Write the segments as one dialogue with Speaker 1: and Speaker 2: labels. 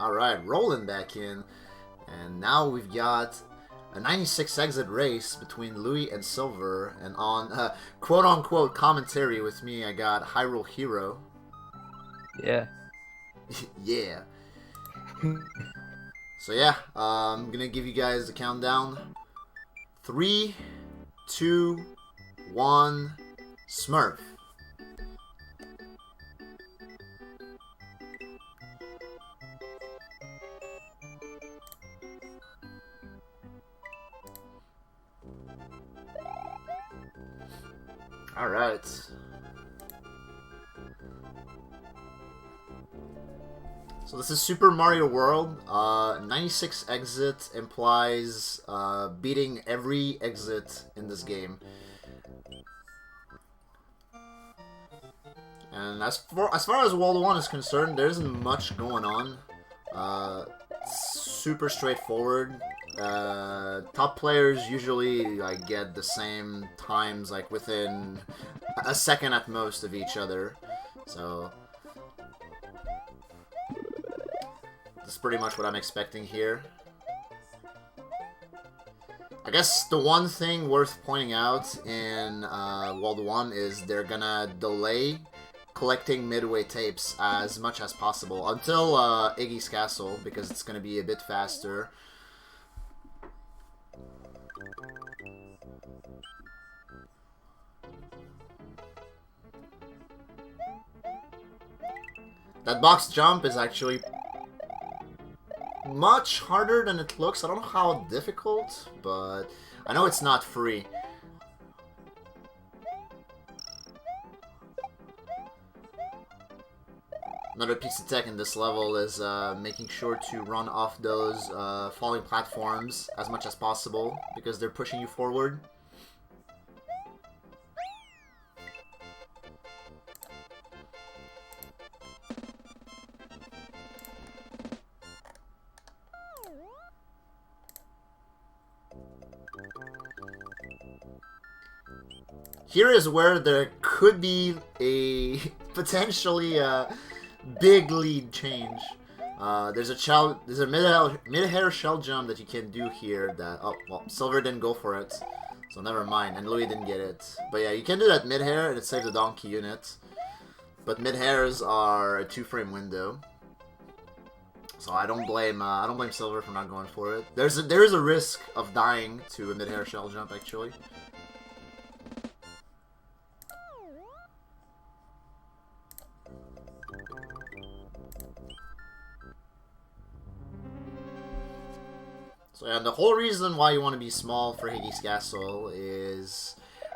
Speaker 1: Alright, rolling back in. And now we've got a 96 exit race between Louis and Silver. And on quote-unquote commentary with me, I got Hyrule Hero.
Speaker 2: Yeah.
Speaker 1: Yeah. So yeah, I'm gonna give you guys the countdown. 3, 2, 1, Smurf. Alright. So this is Super Mario World. 96 exit implies beating every exit in this game. And as far as World 1 is concerned, there isn't much going on. Super straightforward. Top players usually like get the same times, like within a second at most of each other. So that's pretty much what I'm expecting here. I guess the one thing worth pointing out in World 1 is they're gonna delay collecting midway tapes as much as possible until Iggy's Castle, because it's gonna be a bit faster. That box jump is actually much harder than it looks. I don't know how difficult, but I know it's not free. Another piece of tech in this level is making sure to run off those falling platforms as much as possible, because they're pushing you forward. Here is where there could be a potentially big lead change. There's a mid-air shell jump that you can do here that, oh, well, Silver didn't go for it, so never mind, and Louis didn't get it. But yeah, you can do that mid-air, and it saves the donkey unit. But mid-airs are a 2-frame window. So I don't blame Silver for not going for it. There is a risk of dying to a mid-air shell jump, actually. So yeah, the whole reason why you want to be small for Hades Castle is,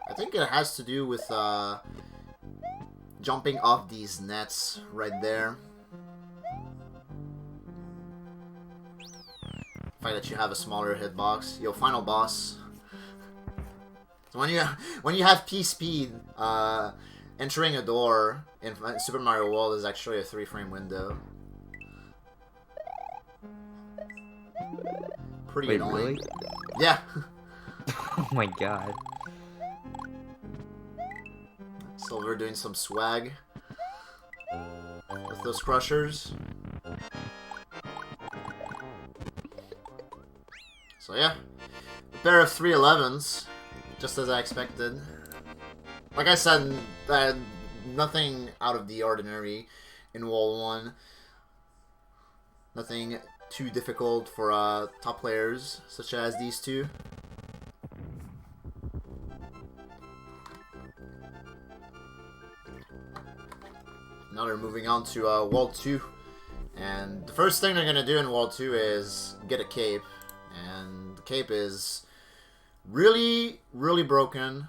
Speaker 1: I think it has to do with jumping off these nets right there. The fact that you have a smaller hitbox. Yo, final boss. So when you have P speed, entering a door in Super Mario World is actually a 3-frame window. Pretty annoying.
Speaker 2: Really?
Speaker 1: Yeah.
Speaker 2: Oh my god.
Speaker 1: Silver doing some swag with those crushers. So yeah, a pair of 311s, just as I expected. Like I said, nothing out of the ordinary in World 1. Nothing too difficult for top players, such as these two. Now they're moving on to World 2. And the first thing they're going to do in World 2 is get a cape. And the cape is really, really broken.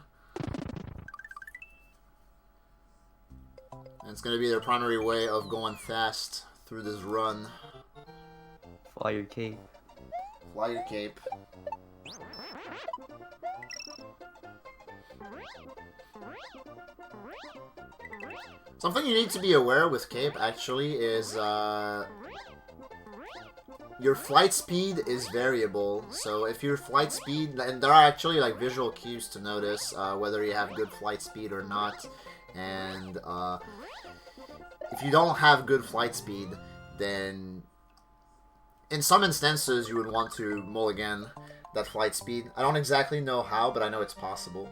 Speaker 1: And it's going to be their primary way of going fast through this run.
Speaker 2: Fly your cape.
Speaker 1: Fly your cape. Something you need to be aware with cape, actually, is your flight speed is variable. So if your flight speed, and there are actually like visual cues to notice whether you have good flight speed or not. And if you don't have good flight speed, then in some instances, you would want to mulligan that flight speed. I don't exactly know how, but I know it's possible.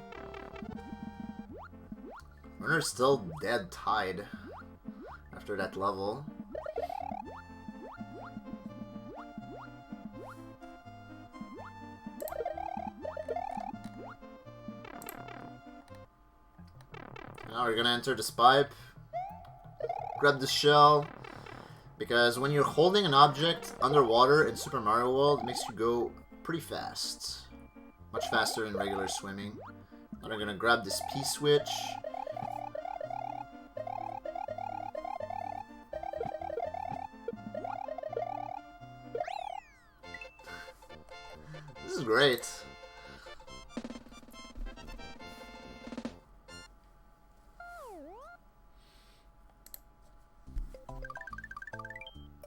Speaker 1: Runner's still dead tied after that level. Now we're gonna enter this pipe. Grab the shell. Because when you're holding an object underwater in Super Mario World, it makes you go pretty fast. Much faster than regular swimming. Now I'm gonna grab this P-switch. This is great.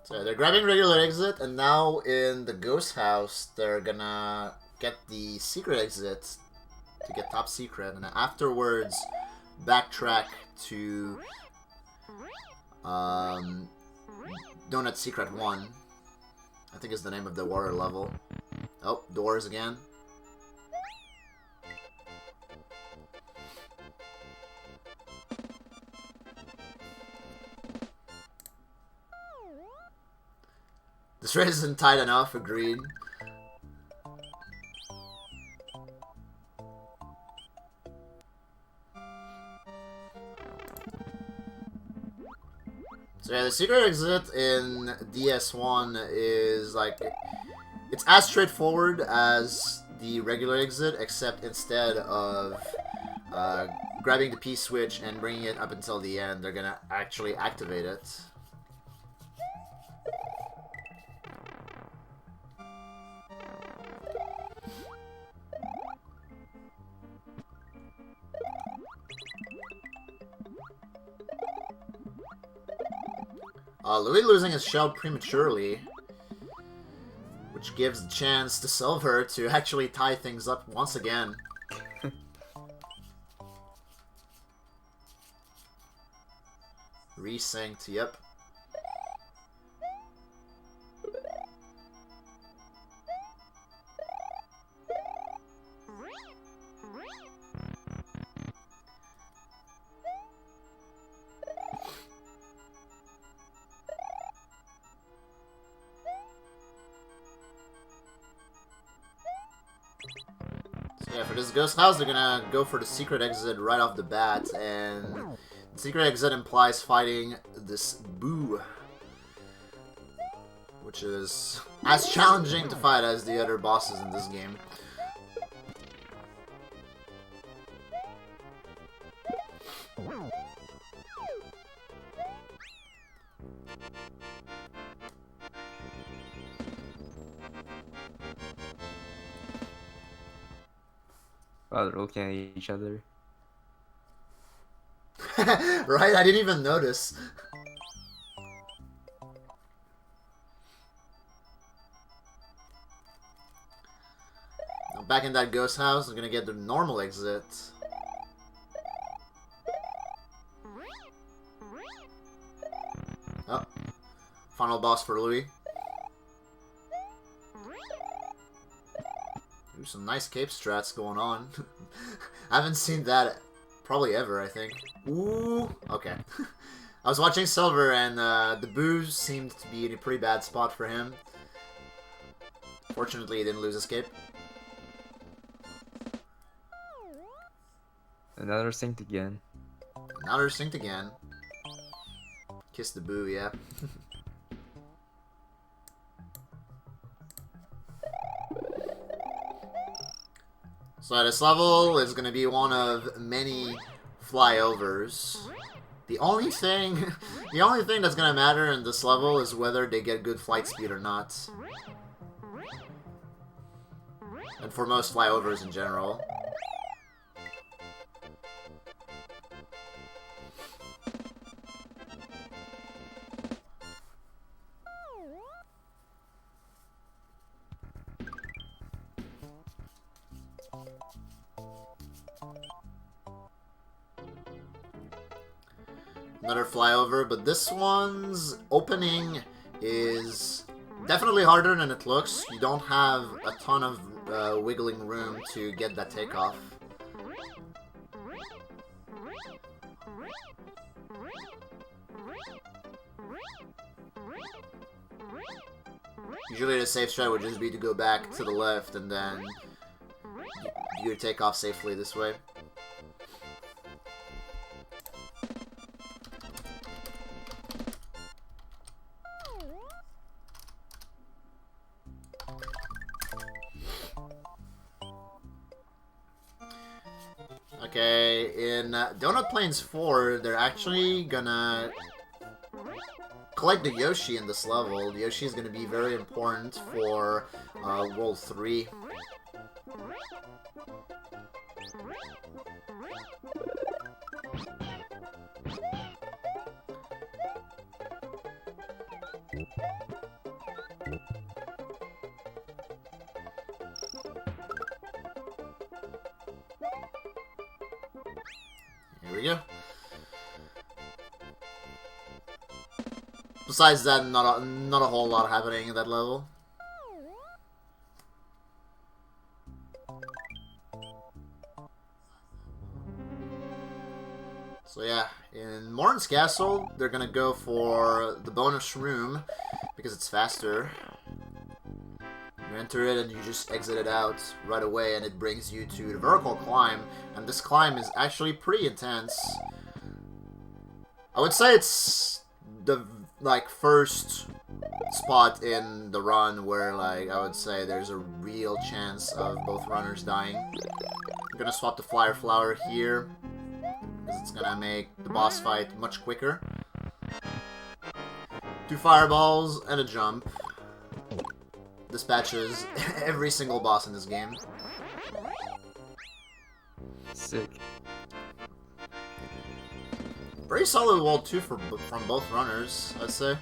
Speaker 1: So they're grabbing regular exit, and now in the ghost house, they're gonna get the secret exit to get top secret, and afterwards backtrack to Donut Secret 1. I think is the name of the water level. Oh, doors again. This race isn't tight enough, agreed. So yeah, the secret exit in DS1 is like... It's as straightforward as the regular exit, except instead of grabbing the P-switch and bringing it up until the end, they're gonna actually activate it. Louis losing his shell prematurely, which gives the chance to Silver to actually tie things up once again. Resynced, yep. Yeah, for this ghost house, they're gonna go for the secret exit right off the bat, and the secret exit implies fighting this Boo, which is as challenging to fight as the other bosses in this game.
Speaker 2: Wow, they're looking at each other.
Speaker 1: Right? I didn't even notice. Now back in that ghost house, I'm gonna get the normal exit. Oh. Final boss for Louis. Ooh, some nice cape strats going on. I haven't seen that probably ever, I think. Ooh, okay. I was watching Silver, and the booze seemed to be in a pretty bad spot for him. Fortunately, he didn't lose his cape.
Speaker 2: Another synced again.
Speaker 1: Another synced again. Kiss the boo, yeah. So this level is going to be one of many flyovers. The only thing that's going to matter in this level is whether they get good flight speed or not. And for most flyovers in general. Another flyover, but this one's opening is Definitely harder than it looks. You don't have a ton of wiggling room to get that takeoff. Usually the safe strat would just be to go back to the left and then do your takeoff safely this way. Okay, in Donut Plains 4, they're actually gonna collect the Yoshi in this level. The Yoshi is gonna be very important for World 3. Here we go. Besides that, not a whole lot happening in that level. So yeah, in Morton's Castle, they're gonna go for the bonus room because it's faster. You enter it and you just exit it out right away, and it brings you to the vertical climb, and this climb is actually pretty intense. I would say it's the first spot in the run where I would say there's a real chance of both runners dying. I'm gonna swap the Flyer Flower here because it's gonna make the boss fight much quicker. 2 fireballs and a jump. Dispatches every single boss in this game.
Speaker 2: Sick.
Speaker 1: Very solid wall 2 from both runners, I'd say.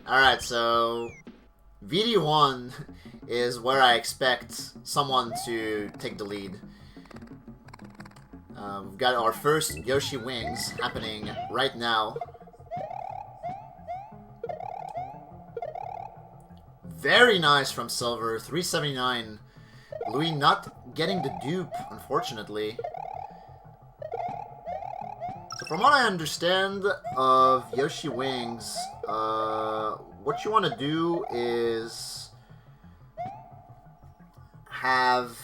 Speaker 1: Alright, so VD1 is where I expect someone to take the lead. We've got our first Yoshi Wings happening right now. Very nice from Silver, 379. Louis not getting the dupe, unfortunately. So from what I understand of Yoshi Wings, what you want to do is have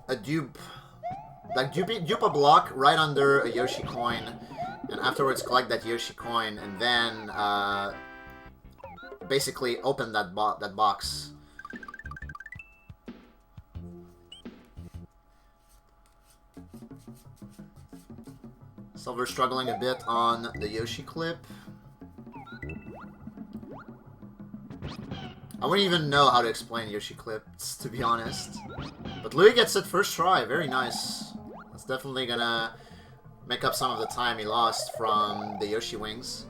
Speaker 1: a dupe, dupe a block right under a Yoshi coin, and afterwards collect that Yoshi coin, and then basically open that box. Silver struggling a bit on the Yoshi clip. I wouldn't even know how to explain Yoshi clips, to be honest. But Louis gets it first try, very nice. That's definitely gonna make up some of the time he lost from the Yoshi Wings.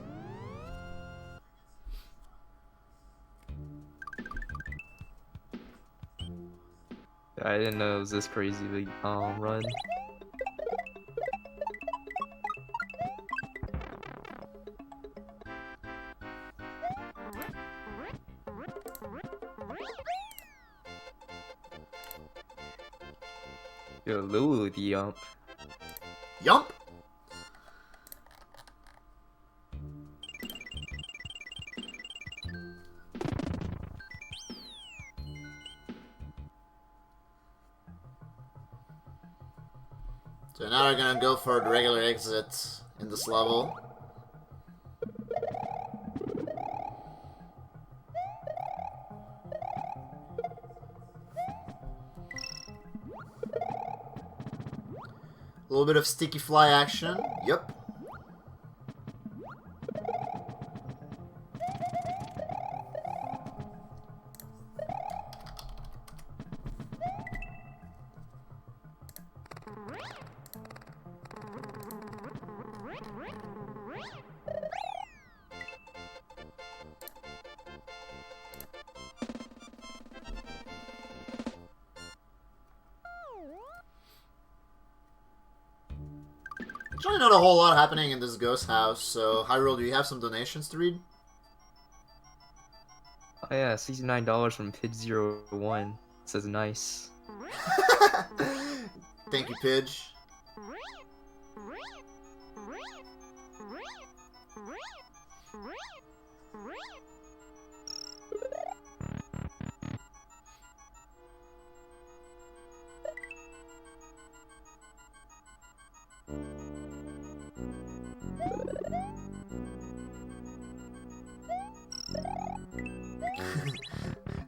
Speaker 2: I didn't know it was this crazy big run. Yo, Lulu the yump.
Speaker 1: Yump! So now we're gonna go for the regular exit in this level. A little bit of sticky fly action. Yep. Actually, not a whole lot happening in this ghost house, so Hyrule, do you have some donations to read?
Speaker 2: Oh yeah, $69 from V0oidathon. Says nice.
Speaker 1: Thank you, Pidge.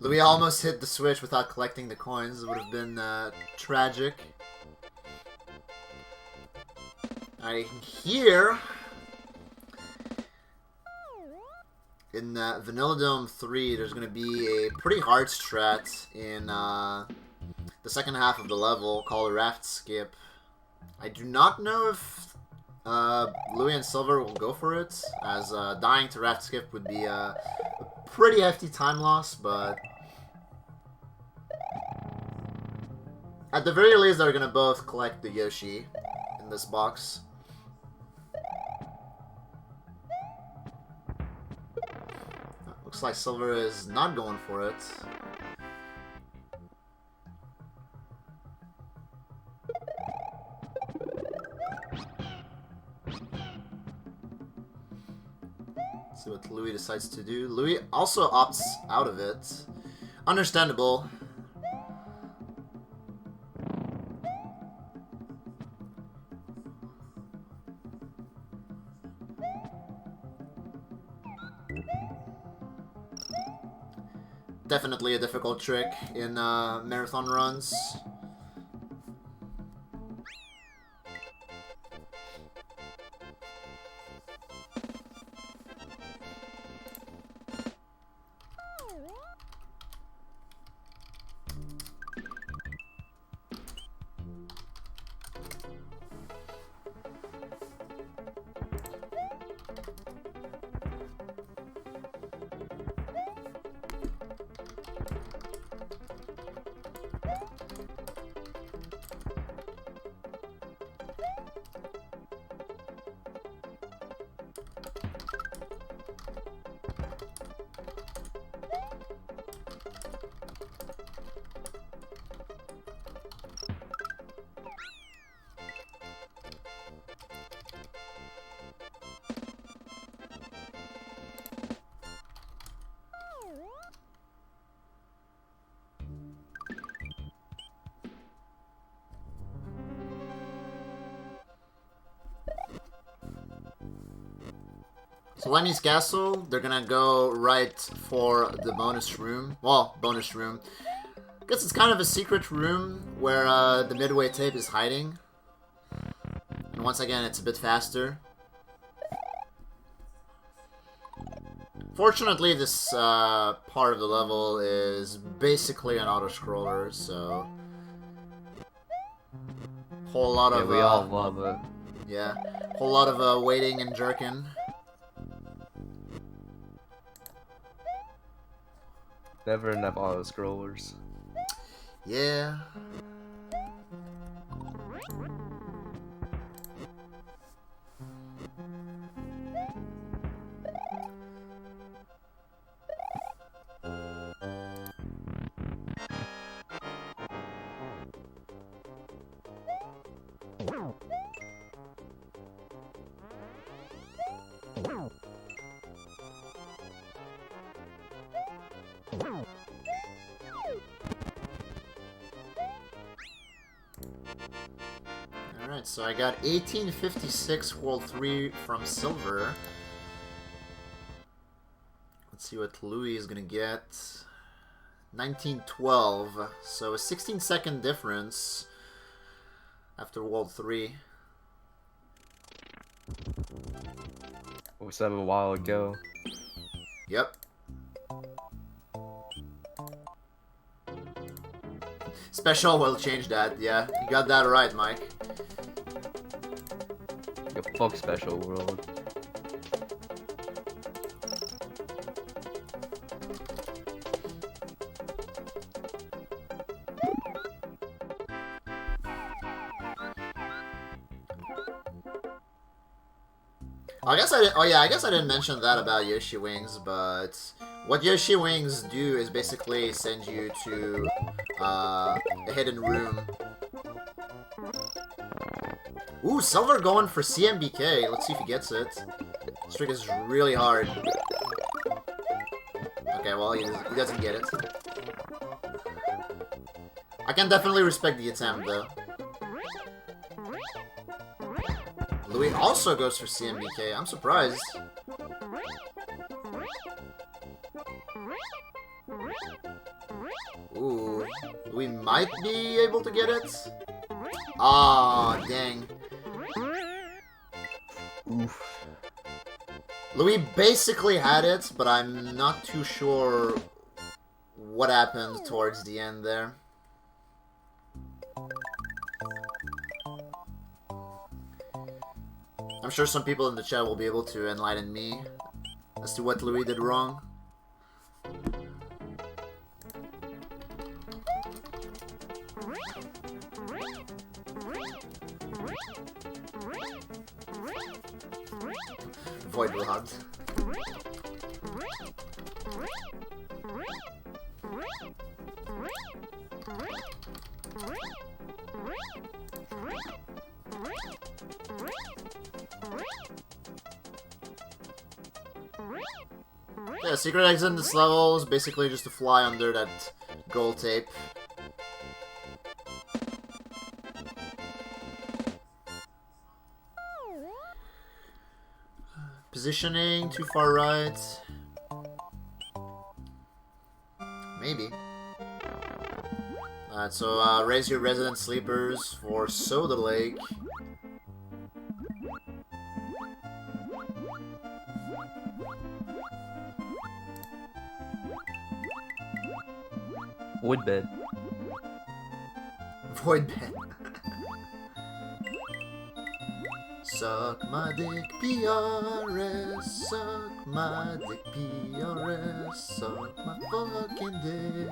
Speaker 1: Louis almost hit the switch without collecting the coins. It would have been tragic. Alright, here in Vanilla Dome 3, there's going to be a pretty hard strat in the second half of the level called a Raft Skip. I do not know if Louis and Silver will go for it, as dying to Raft Skip would be a pretty hefty time loss, but at the very least, they're gonna both collect the Yoshi in this box. Looks like Silver is not going for it. Let's see what Louis decides to do. Louis also opts out of it. Understandable. Definitely a difficult trick in marathon runs. So Lemmy's Castle, they're gonna go right for the bonus room. Well, bonus room. I guess it's kind of a secret room where the midway tape is hiding. And once again, it's a bit faster. Fortunately, this part of the level is basically an auto-scroller, so whole lot of
Speaker 2: we all love it.
Speaker 1: yeah, whole lot of waiting and jerking.
Speaker 2: Never enough auto scrollers.
Speaker 1: Yeah. Alright, so I got 1856 World 3 from Silver. Let's see what Louis is gonna get. 1912, so a 16-second difference after World 3.
Speaker 2: We said a while ago.
Speaker 1: Yep. Special will change that, yeah. You got that right, Mike.
Speaker 2: Yo, fuck Special World.
Speaker 1: I guess I didn't, oh yeah, I guess I didn't mention that about Yoshi Wings, but what Yoshi Wings do is basically send you to a hidden room. Ooh, Silver going for CMBK. Let's see if he gets it. This trick is really hard. Okay, well, he doesn't get it. I can definitely respect the attempt, though. Louis also goes for CMBK. I'm surprised. Ooh, we might be able to get it. Ah, dang.
Speaker 2: Oof.
Speaker 1: Louis basically had it, but I'm not too sure what happened towards the end there. I'm sure some people in the chat will be able to enlighten me as to what Louis did wrong. Void Rod. Yeah, secret exit in this level is basically just to fly under that gold tape. Positioning too far right. Maybe. Alright, so raise your resident sleepers for Soda Lake.
Speaker 2: Wood bed.
Speaker 1: Void bed. Suck my dick, PRS. Suck my dick, PRS. Suck my fucking dick.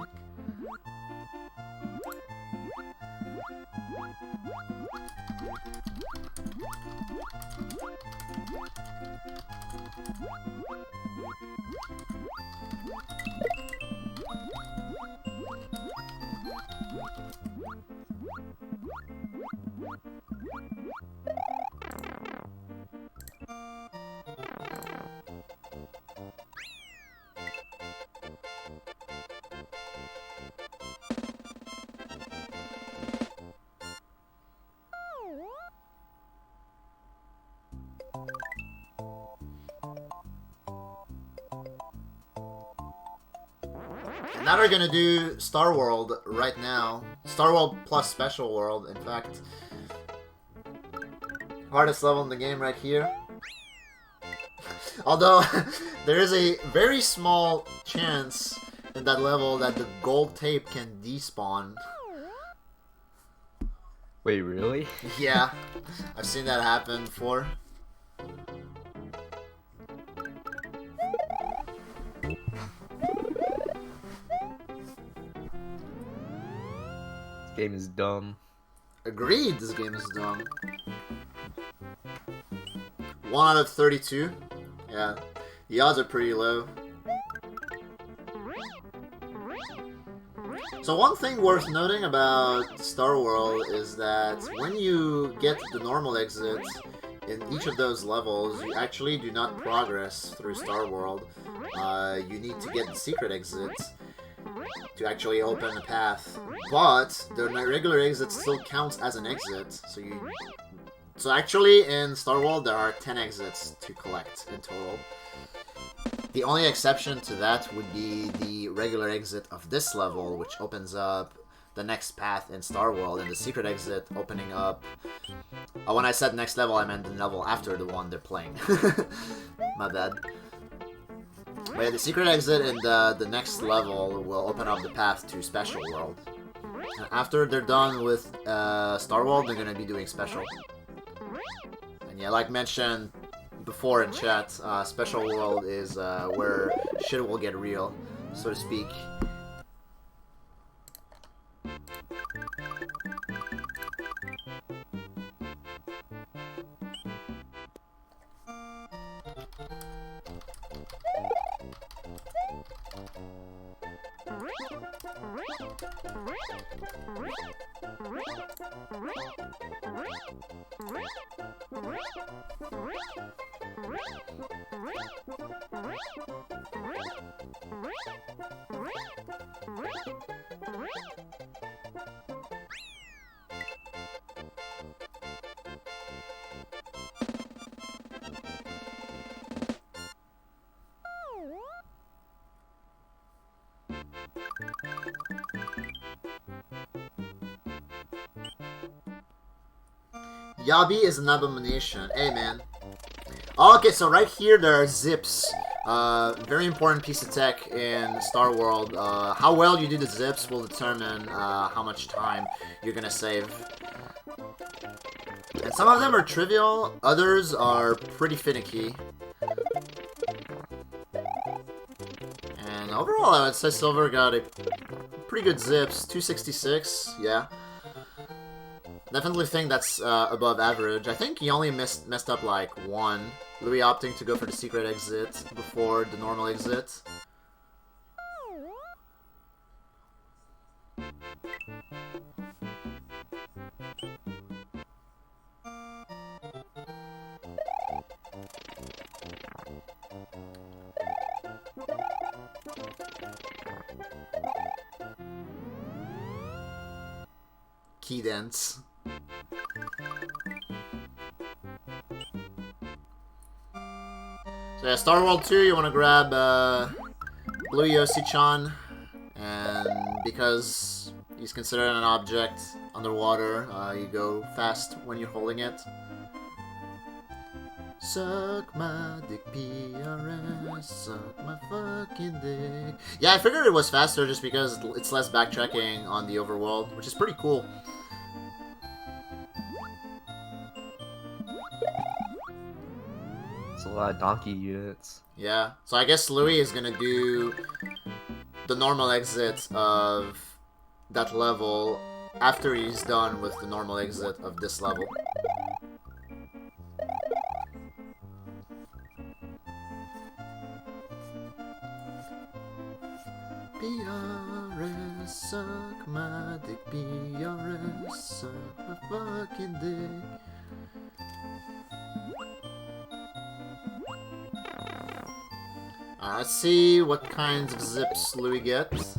Speaker 1: Now we're gonna do Star World right now. Star World plus Special World, in fact. Hardest level in the game right here. Although, there is a very small chance in that level that the gold tape can despawn.
Speaker 2: Wait, really?
Speaker 1: Yeah, I've seen that happen before.
Speaker 2: This game is dumb.
Speaker 1: Agreed, this game is dumb. 1 out of 32. Yeah, the odds are pretty low. So one thing worth noting about Star World is that when you get the normal exit in each of those levels, you actually do not progress through Star World. You need to get the secret exit to actually open a path. But the regular exit still counts as an exit, so actually in Star World there are 10 exits to collect in total. The only exception to that would be the regular exit of this level, which opens up the next path in Star World, and the secret exit opening up... when I said next level, I meant the level after the one they're playing. My bad. But yeah, the secret exit in the next level will open up the path to Special World. And after they're done with Star World, they're gonna be doing Special. And yeah, like mentioned before in chat, Special World is where shit will get real, so to speak. Yabi is an abomination. Hey, man. Okay, so right here there are zips. Very important piece of tech in Star World. How well you do the zips will determine how much time you're gonna save. And some of them are trivial, others are pretty finicky. And overall, I would say Silver got a pretty good zips. 266, yeah. Definitely think that's above average. I think he only messed up like one. Louis opting to go for the secret exit before the normal exit. Key dents. So yeah, Star World 2, you want to grab Blue Yoshi-chan, and because he's considered an object underwater, you go fast when you're holding it. Suck my dick, PRS, suck my fucking dick. Yeah, I figured it was faster just because it's less backtracking on the overworld, which is pretty cool.
Speaker 2: It's a lot of donkey units.
Speaker 1: Yeah, so I guess Louis is gonna do the normal exit of that level after he's done with the normal exit of this level. PRS, suck my dick, PRS, suck my fucking dick. Let's see what kinds of zips Louis gets.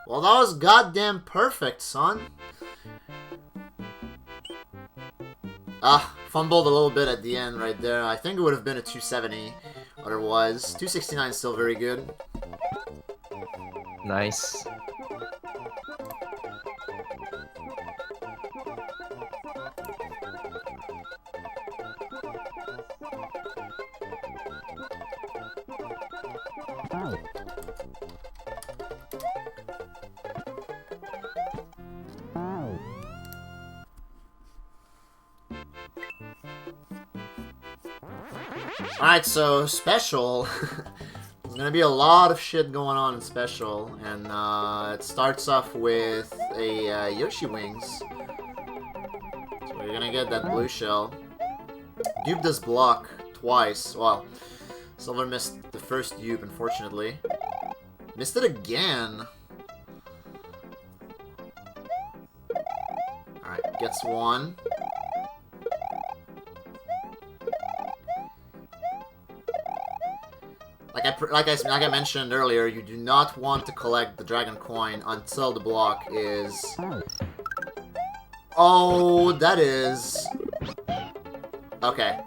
Speaker 1: Well, that was goddamn perfect, son. Fumbled a little bit at the end right there. I think it would have been a 270 otherwise. 269 is still very good.
Speaker 2: Nice.
Speaker 1: Alright, so Special. There's gonna be a lot of shit going on in Special, and it starts off with a Yoshi Wings. So you're gonna get that blue shell. Dupe this block twice. Well, Silver missed the first dupe, unfortunately. Missed it again. Alright, gets one. Like I mentioned earlier, you do not want to collect the dragon coin until the block is... Oh, that is... Okay.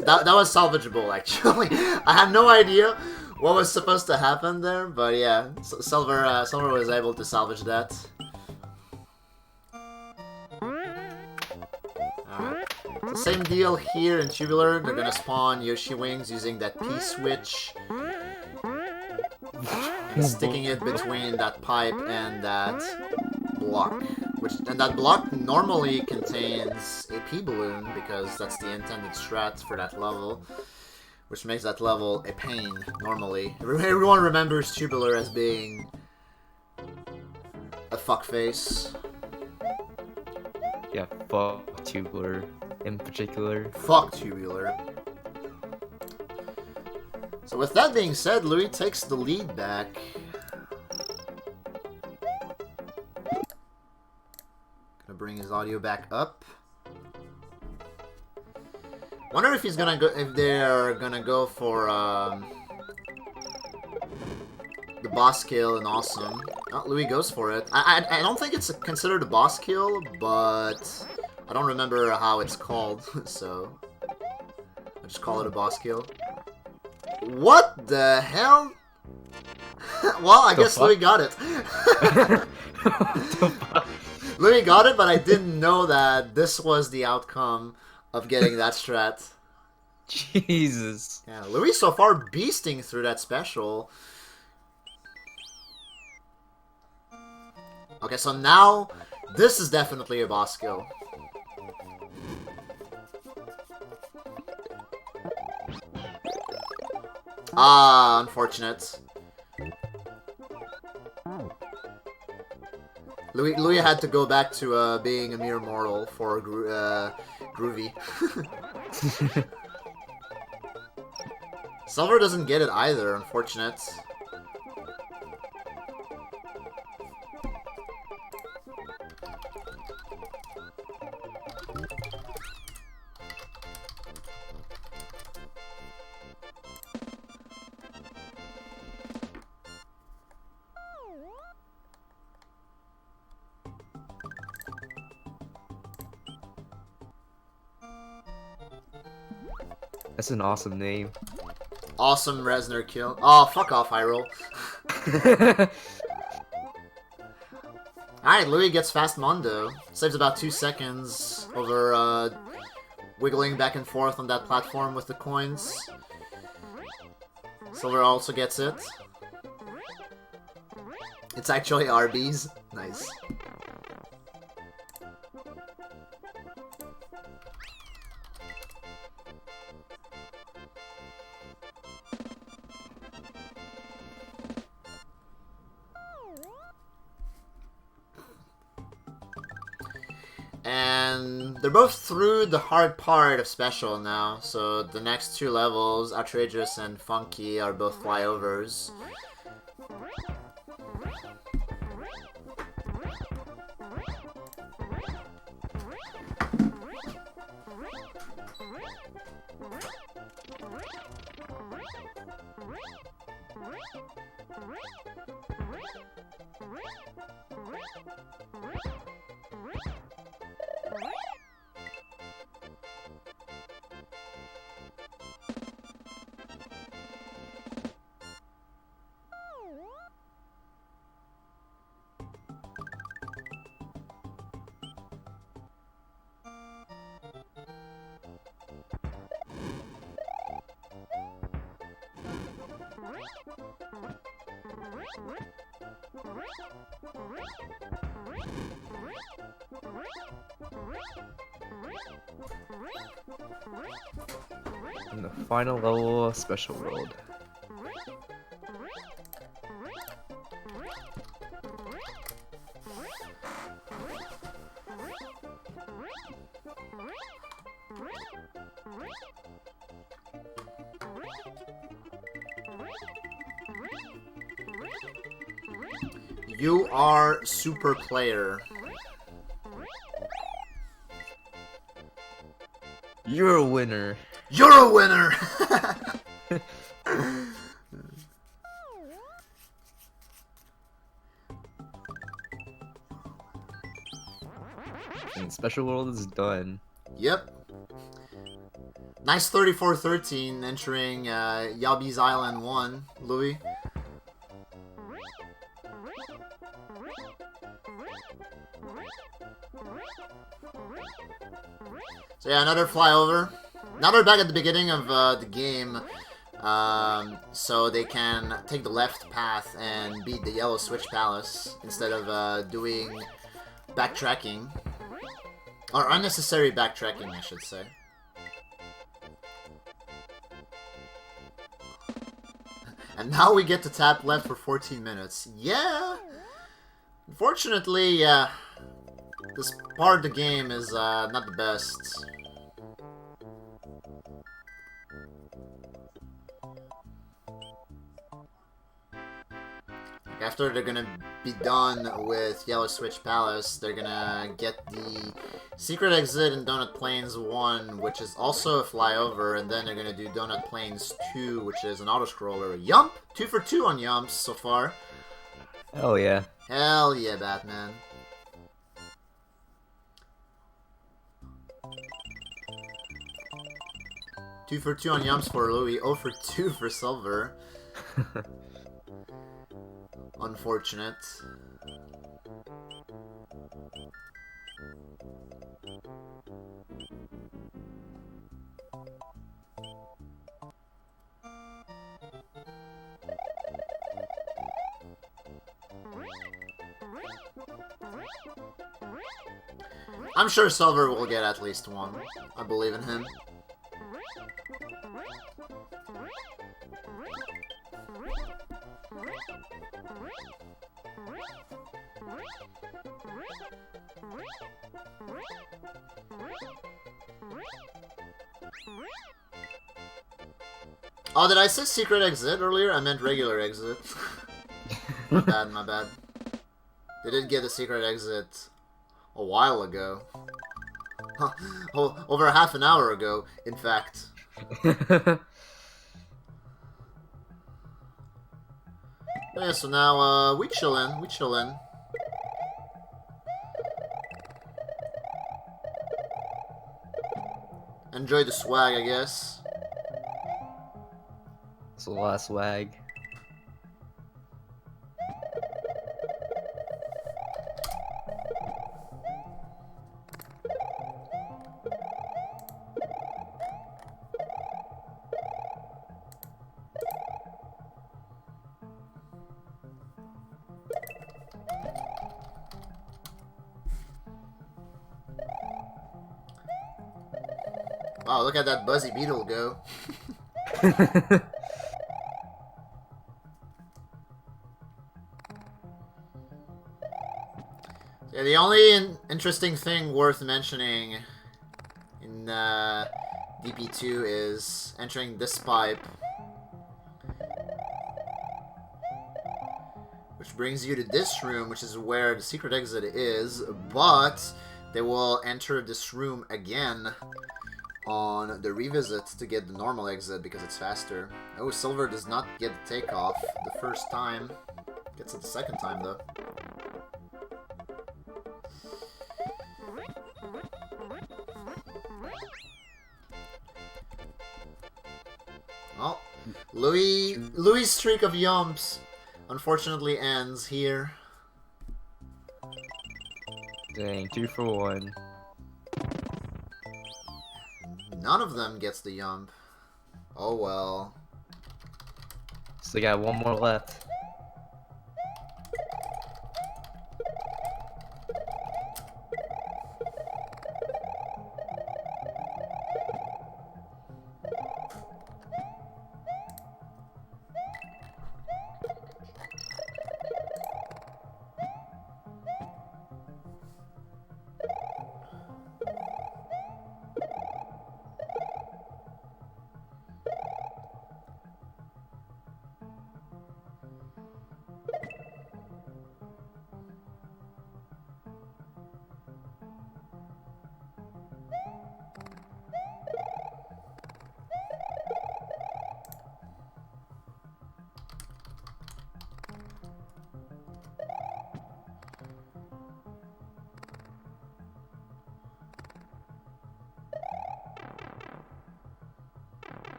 Speaker 1: That was salvageable, actually. I had no idea what was supposed to happen there, but yeah, Silver was able to salvage that. Alright. So same deal here in Tubular. They're gonna spawn Yoshi Wings using that P-switch. And sticking it between that pipe and that block. And that block normally contains a P-balloon, because that's the intended strat for that level. Which makes that level a pain, normally. Everyone remembers Tubular as being a fuckface.
Speaker 2: Yeah, fuck Tubular in particular.
Speaker 1: Fuck Tubular. So with that being said, Louis takes the lead back. Gonna bring his audio back up. Wonder if he's gonna go. If they're gonna go for the boss kill and awesome. Oh, Louis goes for it. I don't think it's considered a boss kill, but I don't remember how it's called, so I just call it a boss kill. What the hell? Well, I guess Louis got it. Louis got it, but I didn't know that this was the outcome of getting that strat.
Speaker 2: Jesus.
Speaker 1: Yeah, Louis so far beasting through that special. Okay, so now this is definitely a boss kill. Ah, unfortunate. Louis had to go back to being a mere mortal for Groovy. Silver doesn't get it either, unfortunate.
Speaker 2: That's an awesome name.
Speaker 1: Awesome Resner kill. Oh, fuck off, Hyrule. Alright, Louis gets Fast Mondo. Saves about 2 seconds over wiggling back and forth on that platform with the coins. Silver also gets it. It's actually Arby's. Nice. And they're both through the hard part of Special now, so the next 2 levels, Outrageous and Funky, are both flyovers.
Speaker 2: And the final level of Special World.
Speaker 1: You are super player.
Speaker 2: You're a winner.
Speaker 1: You're a winner!
Speaker 2: And Special World is done.
Speaker 1: Yep. Nice 34-13 entering Yabi's Island 1, Louis. So yeah, another flyover. Now they're back at the beginning of the game, so they can take the left path and beat the Yellow Switch Palace instead of doing backtracking. Or unnecessary backtracking, I should say. And now we get to tap left for 14 minutes. Yeah! Unfortunately, this part of the game is not the best. After they're gonna be done with Yellow Switch Palace, they're gonna get the secret exit in Donut Plains 1, which is also a flyover, and then they're gonna do Donut Plains 2, which is an auto-scroller. Yump! 2 for 2 on Yumps so far.
Speaker 2: Oh yeah.
Speaker 1: Hell yeah, Batman. Two for 2 on Yumps for Louis, 0 for 2 for Silver. Unfortunate. I'm sure Silver will get at least one. I believe in him. Oh, did I say secret exit earlier? I meant regular exit. My bad, my bad. They did get a secret exit a while ago. Over half an hour ago, in fact. Yeah, so now, we chillin', we chillin'. Enjoy the swag, I guess.
Speaker 2: It's a lot of swag.
Speaker 1: Wow, look at that Buzzy Beetle go. Yeah, the only interesting thing worth mentioning in DP2 is entering this pipe, which brings you to this room, which is where the secret exit is, but they will enter this room again on the revisit to get the normal exit because it's faster. Oh, Silver does not get the takeoff the first time. Gets it the second time, though. Well, Louis' streak of yumps unfortunately ends here.
Speaker 2: Dang, 2 for 1.
Speaker 1: None of them gets the yump. Oh well.
Speaker 2: So they got one more left.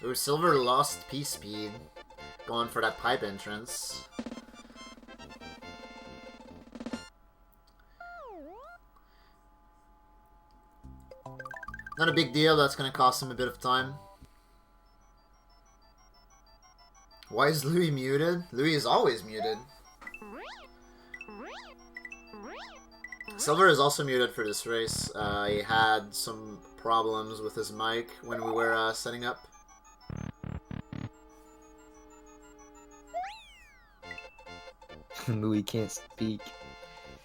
Speaker 1: Ooh, Silver lost P-Speed. Going for that pipe entrance. Not a big deal, that's gonna cost him a bit of time. Why is Louis muted? Louis is always muted. Silver is also muted for this race. He had some problems with his mic when we were setting up.
Speaker 2: Louis can't speak.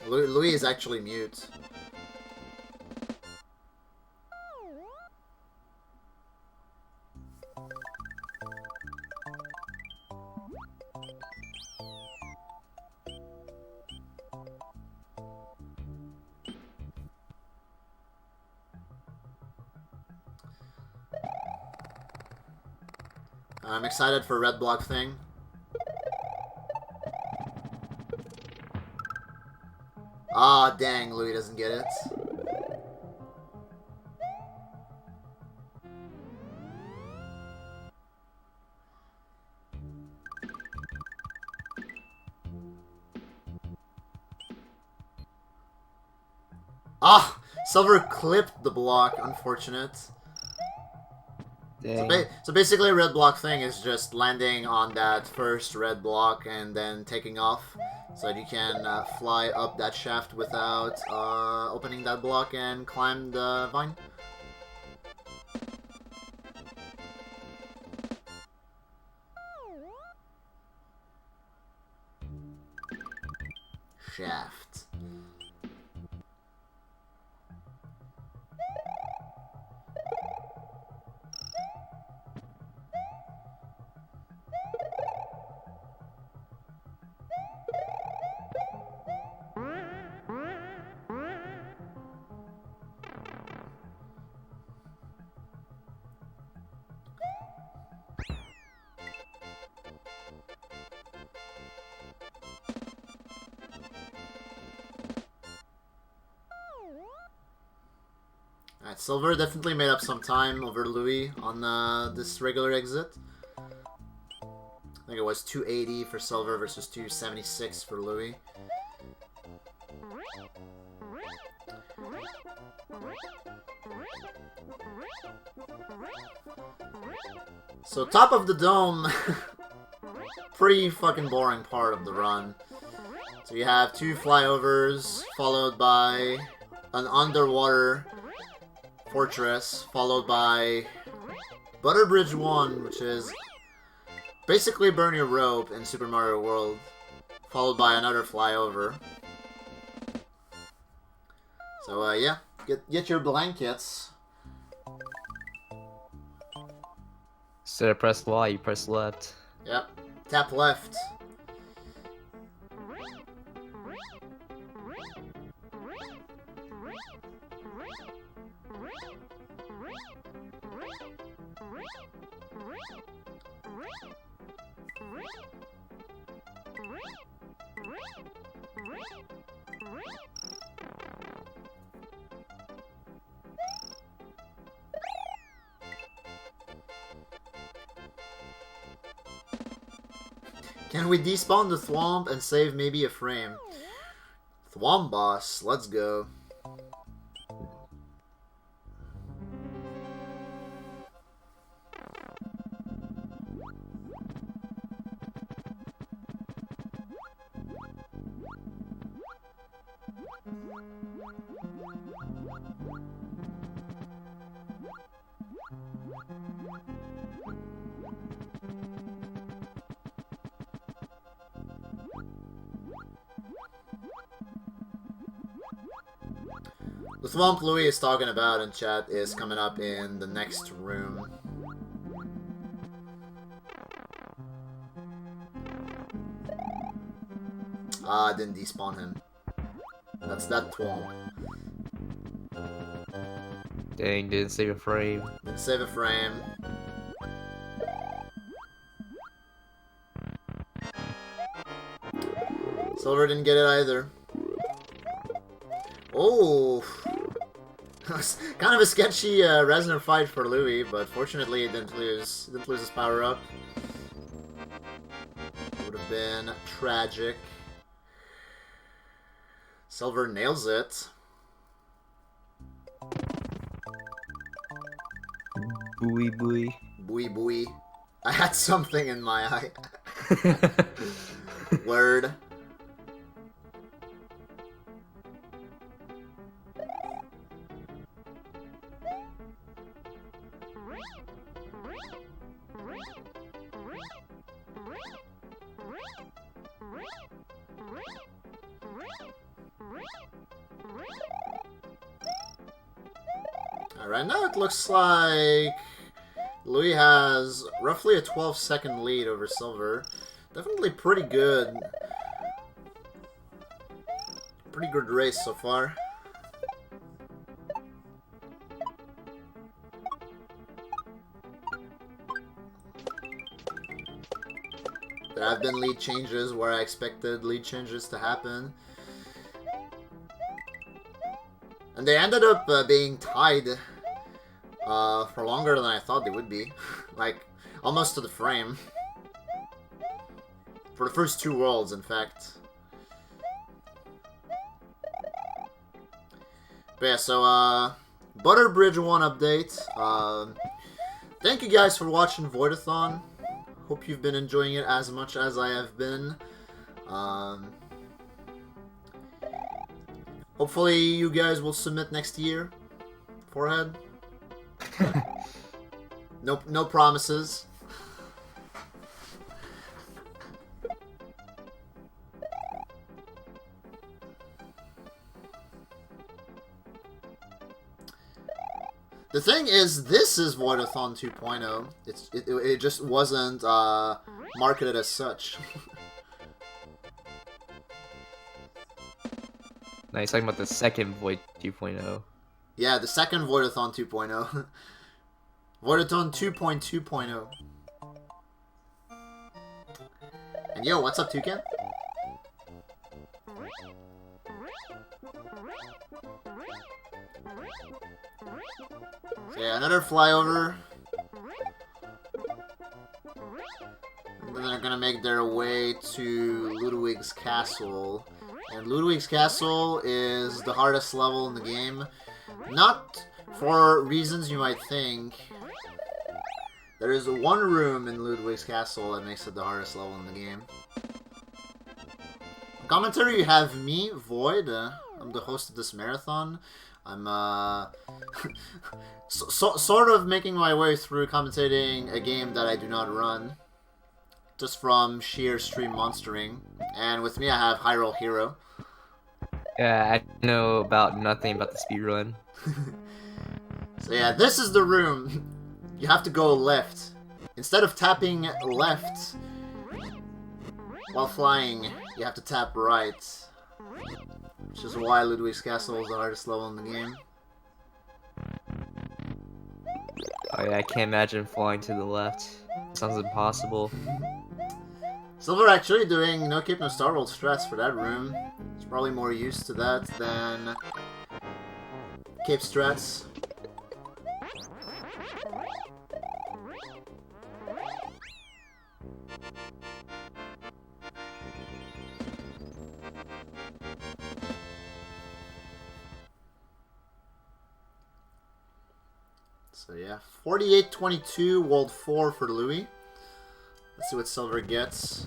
Speaker 1: Louis is actually mute. I'm excited for red block thing. Ah, dang, Louis doesn't get it. Ah! Silver clipped the block, unfortunate.
Speaker 2: Dang.
Speaker 1: So basically, red block thing is just landing on that first red block and then taking off, so that you can fly up that shaft without opening that block and climb the vine. Shaft. Alright, Silver definitely made up some time over Louis on this regular exit. I think it was 280 for Silver versus 276 for Louis. So top of the dome, pretty fucking boring part of the run. So you have 2 flyovers, followed by an underwater fortress, followed by Butter Bridge 1, which is basically burn your rope in Super Mario World, followed by another flyover. So yeah, get your blankets.
Speaker 2: Instead of press Y, you press left.
Speaker 1: Yep, tap left. Can we despawn the Thwomp and save maybe a frame? Thwomp boss, let's go. The Thwomp Louis is talking about in chat is coming up in the next room. Ah, I didn't despawn him. That's that Thwomp.
Speaker 2: Dang, didn't save a frame.
Speaker 1: Didn't save a frame. Silver didn't get it either. Oh! Kind of a sketchy Resner fight for Louis, but fortunately he didn't lose his power up. Would have been tragic. Silver nails it.
Speaker 2: Buoy, buoy.
Speaker 1: Buoy buoy. I had something in my eye. Word. Alright, now it looks like Louis has roughly a 12-second lead over Silver. Definitely pretty good. Pretty good race so far. There have been lead changes where I expected lead changes to happen. And they ended up being tied for longer than I thought they would be. Like, almost to the frame. For the first 2 worlds, in fact. But yeah, so, Butterbridge 1 update. Thank you guys for watching V0oidathon. Hope you've been enjoying it as much as I have been. Hopefully you guys will submit next year. Forehead. No promises. The thing is, this is V0oidathon 2.0. It just wasn't marketed as such.
Speaker 2: No, he's talking about the second Void 2.0.
Speaker 1: Yeah, the second V0oidathon 2.0. V0oidathon 2.2.0. And yo, what's up, Toucan? So yeah, another flyover. And then they're gonna make their way to Ludwig's Castle. And Ludwig's Castle is the hardest level in the game. Not for reasons you might think. There is one room in Ludwig's Castle that makes it the hardest level in the game. In commentary, you have me, Void. I'm the host of this marathon. I'm sort of making my way through commentating a game that I do not run. Just from sheer stream monstering. And with me I have Hyrule Hero.
Speaker 2: Yeah, I know about nothing about the speedrun.
Speaker 1: So yeah, this is the room. You have to go left. Instead of tapping left while flying, you have to tap right. Which is why Ludwig's Castle is the hardest level in the game.
Speaker 2: Oh yeah, I can't imagine flying to the left. Sounds impossible.
Speaker 1: Silver actually doing no Cape No Star World strats for that room. He's probably more used to that than Cape strats. So yeah, 48-22, World 4 for Louis. Let's see what Silver gets.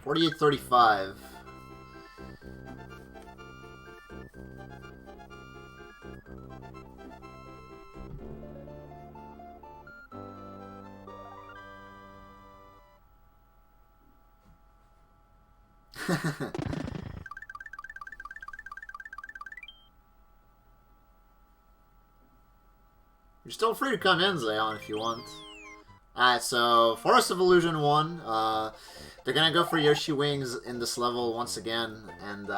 Speaker 1: $48.35. You're still free to come in, Zayon, if you want. Alright, so Forest of Illusion 1. They're gonna go for Yoshi wings in this level once again. And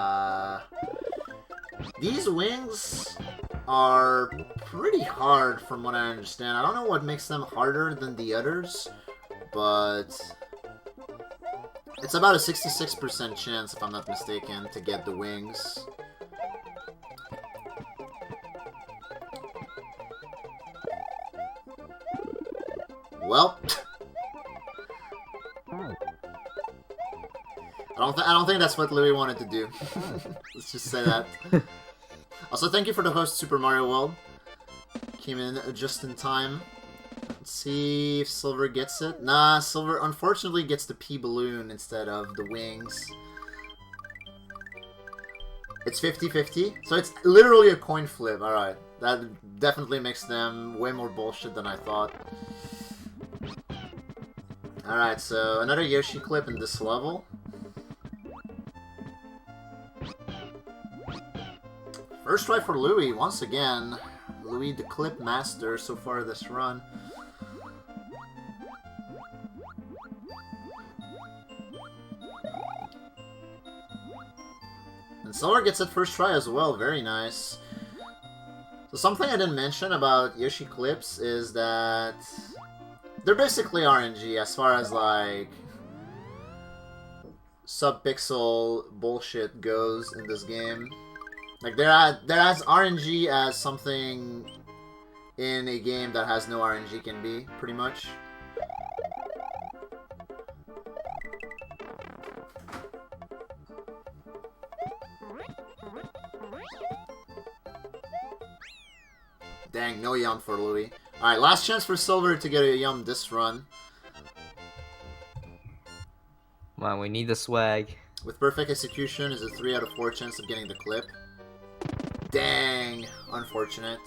Speaker 1: these wings are pretty hard from what I understand. I don't know what makes them harder than the others, but it's about a 66% chance, if I'm not mistaken, to get the wings. Well, I don't think that's what Louis wanted to do. Let's just say that. Also, thank you for the host, Super Mario World. Came in just in time. Let's see if Silver gets it. Nah, Silver unfortunately gets the P balloon instead of the wings. It's 50-50, so it's literally a coin flip. Alright, that definitely makes them way more bullshit than I thought. Alright, so another Yoshi clip in this level. First try for Louis, once again. Louis the clip master so far this run. And Silver gets it first try as well, very nice. So something I didn't mention about Yoshi clips is that they're basically RNG as far as like sub-pixel bullshit goes in this game. Like they're as RNG as something in a game that has no RNG can be, pretty much. Dang, no yum for Louis. Alright, last chance for Silver to get a yum this run.
Speaker 2: Come on, we need the swag.
Speaker 1: With perfect execution, is a 3 out of 4 chance of getting the clip. Dang, unfortunate.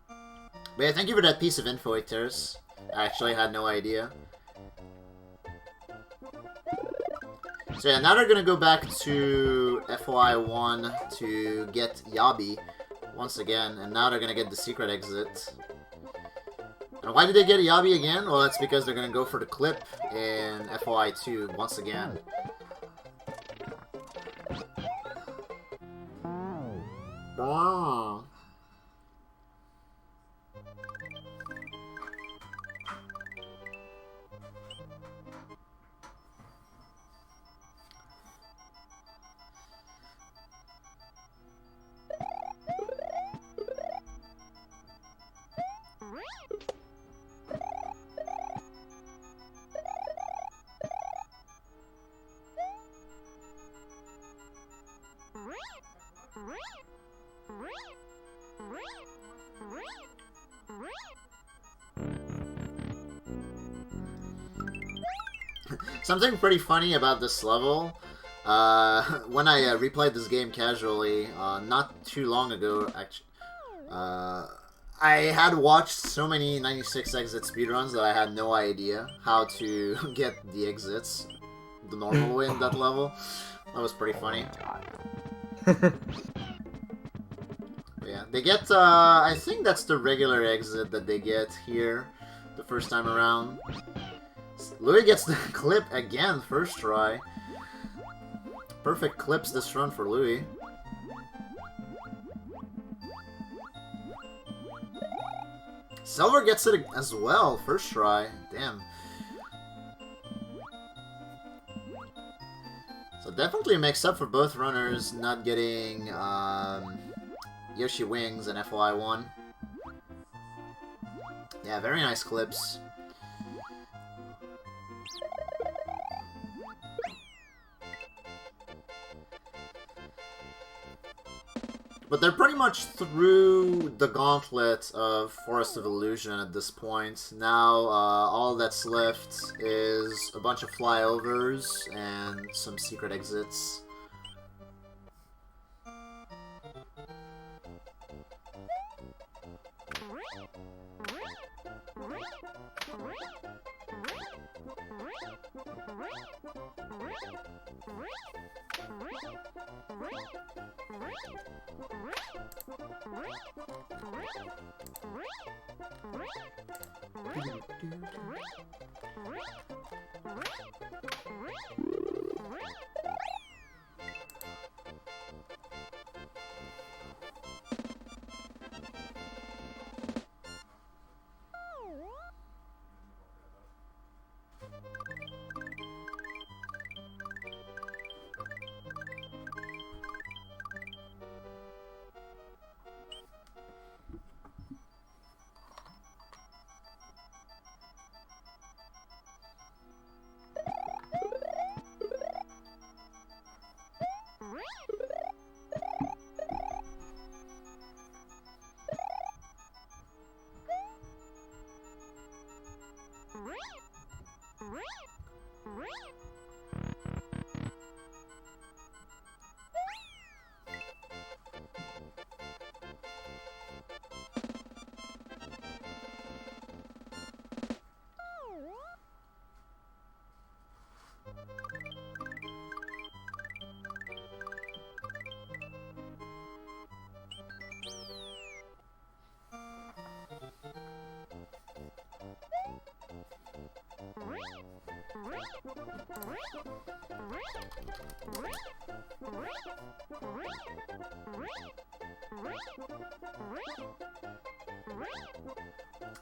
Speaker 1: But yeah, thank you for that piece of info, Icterus. I actually had no idea. So yeah, now they're gonna go back to FOI 1 to get Yabi once again, and now they're gonna get the secret exit. And why did they get Yabi again? Well, that's because they're gonna go for the clip in FOI 2 once again. Oh. Something pretty funny about this level, when I replayed this game casually, not too long ago, actually, I had watched so many 96 exit speedruns that I had no idea how to get the exits the normal way in that level. That was pretty funny. Yeah, they get, I think that's the regular exit that they get here the first time around. Louis gets the clip again, first try. Perfect clips this run for Louis. Silver gets it as well, first try. Damn. So definitely makes up for both runners not getting Yoshi Wings and FOI 1. Yeah, very nice clips. But they're pretty much through the gauntlet of Forest of Illusion at this point. Now, all that's left is a bunch of flyovers and some secret exits.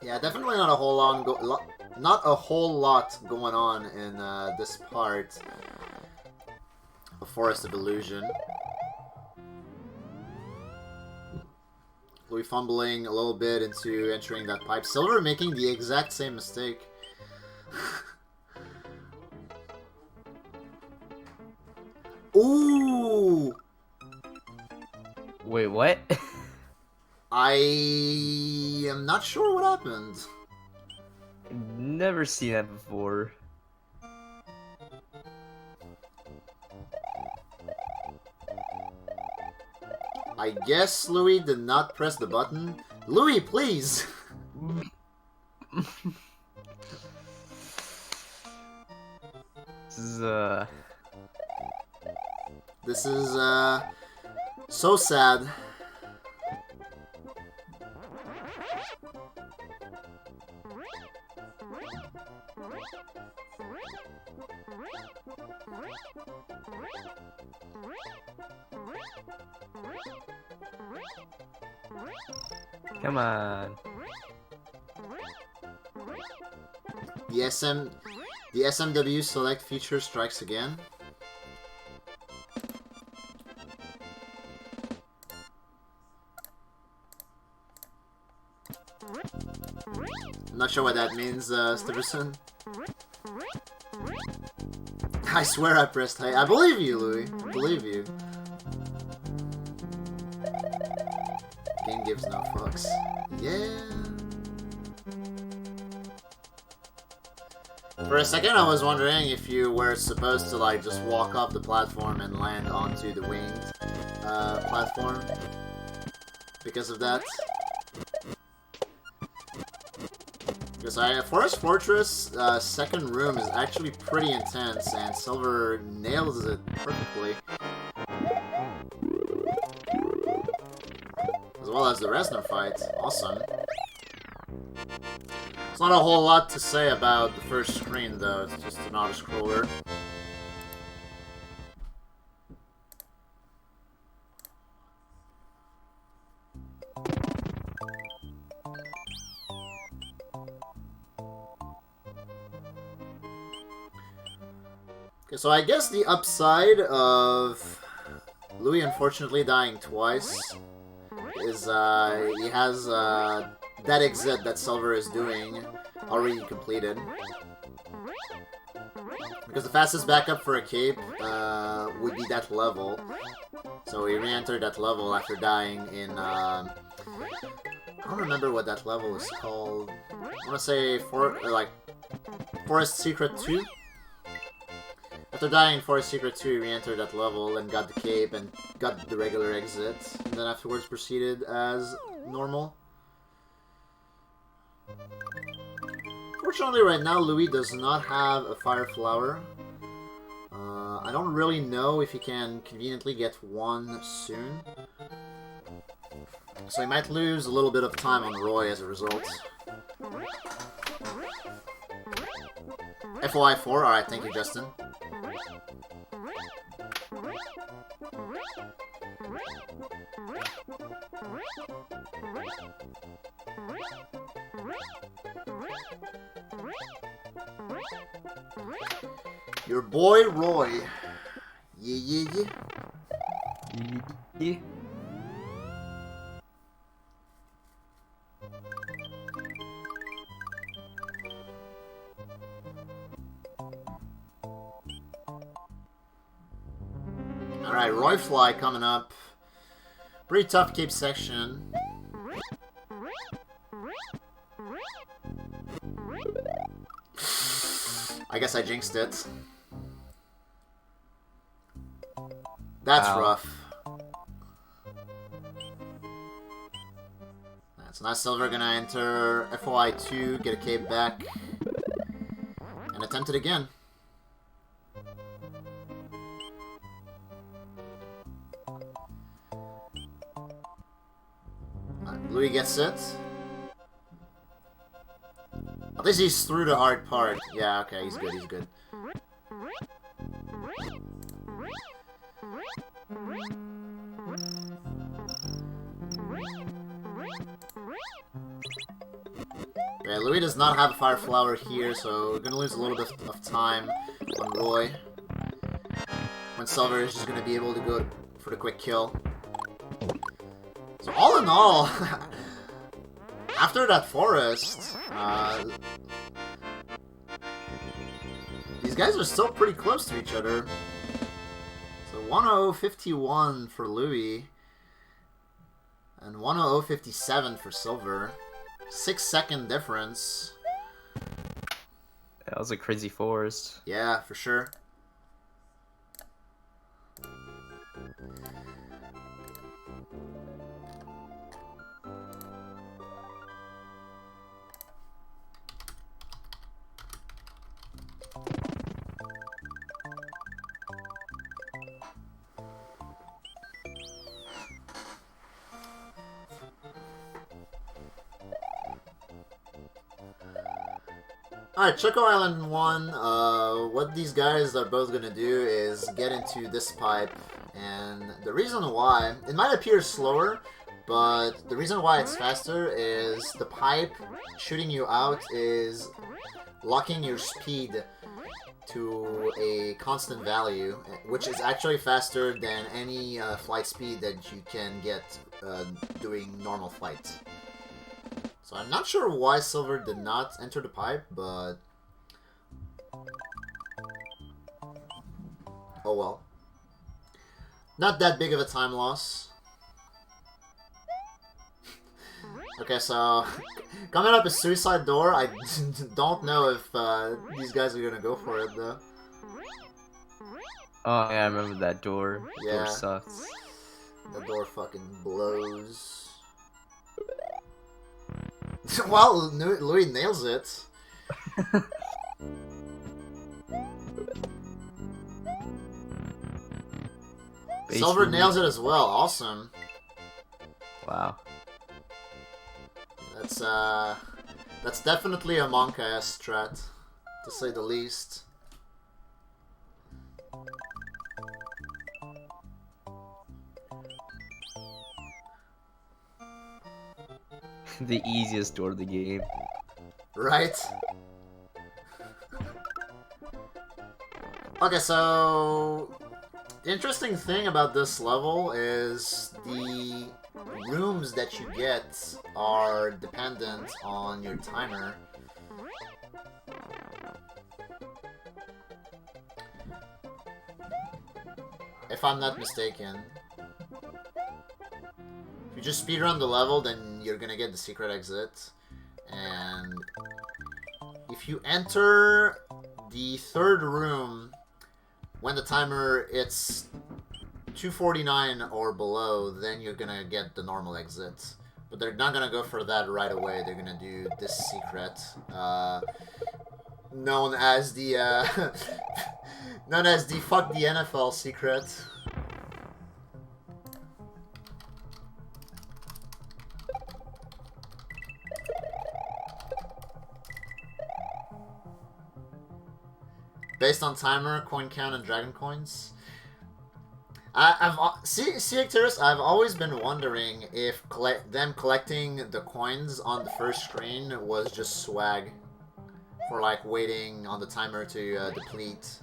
Speaker 1: Yeah, definitely not a whole lot going on in this part of Forest of Illusion. Louis fumbling a little bit into entering that pipe. Silver making the exact same mistake. Ooh!
Speaker 2: Wait, what?
Speaker 1: I am not sure what happened.
Speaker 2: Never seen that before.
Speaker 1: I guess Louis did not press the button. Louis, please!
Speaker 2: This is,
Speaker 1: This is, so sad.
Speaker 2: Come on.
Speaker 1: The SMW select feature strikes again. I'm not sure what that means, Stiverson. I swear I pressed high. I believe you, Louis. I believe you. Game gives no fucks. Yeah. For a second, I was wondering if you were supposed to, like, just walk off the platform and land onto the winged platform because of that. Because Forest Fortress second room is actually pretty intense, and Silver nails it perfectly. As well as the Resner fight. Awesome. It's not a whole lot to say about the first screen, though. It's just an auto-scroller. Okay, so I guess the upside of Louis unfortunately dying twice is he has that exit that Silver is doing already completed. Because the fastest backup for a cape would be that level. So he re-entered that level after dying in I don't remember what that level is called. I want to say Forest Secret 2. After dying in Forest Secret 2, he re-entered that level and got the cape and got the regular exit. And then afterwards proceeded as normal. Fortunately, right now, Louis does not have a Fire Flower. I don't really know if he can conveniently get one soon. So he might lose a little bit of time on Roy as a result. FOI 4, alright, thank you, Justin. Your boy Roy. Yeah.
Speaker 2: Yeah.
Speaker 1: Alright, Roy Fly coming up. Pretty tough cape section. I guess I jinxed it. That's rough. So now Silver gonna enter FOI 2, get a cape back, and attempt it again. Louis gets it. At least he's through the hard part. Yeah, okay, he's good. Louis does not have a Fire Flower here, so we're gonna lose a little bit of time on Roy. When Silver is just gonna be able to go for the quick kill. So all in all, after that forest, these guys are still pretty close to each other. So 100.51 for Louis, and 100.57 for Silver. 6-second difference.
Speaker 2: That was a crazy forest.
Speaker 1: Yeah, for sure. Alright, Choco Island 1, what these guys are both gonna do is get into this pipe, and the reason why, it might appear slower, but the reason why it's faster is the pipe shooting you out is locking your speed to a constant value, which is actually faster than any flight speed that you can get doing normal flight. So I'm not sure why Silver did not enter the pipe, but... oh well. Not that big of a time loss. Okay, so... coming up is Suicide Door. I don't know if these guys are gonna go for it, though.
Speaker 2: Oh yeah, I remember that door.
Speaker 1: Yeah.
Speaker 2: Door sucks.
Speaker 1: The door fucking blows. Well, Louis nails it. Silver nails it as well. Awesome.
Speaker 2: Wow.
Speaker 1: That's definitely a Monka-ass strat, to say the least.
Speaker 2: The easiest door of the game.
Speaker 1: Right? Okay, so... the interesting thing about this level is the rooms that you get are dependent on your timer. If I'm not mistaken. If you just speedrun the level, then you're gonna get the secret exit. And if you enter the third room when the timer hits 249 or below, then you're gonna get the normal exit. But they're not gonna go for that right away. They're gonna do this secret, known as the known as the fuck the NFL secret. Based on timer, coin count, and dragon coins. Seactors, I've always been wondering if them collecting the coins on the first screen was just swag for like waiting on the timer to deplete.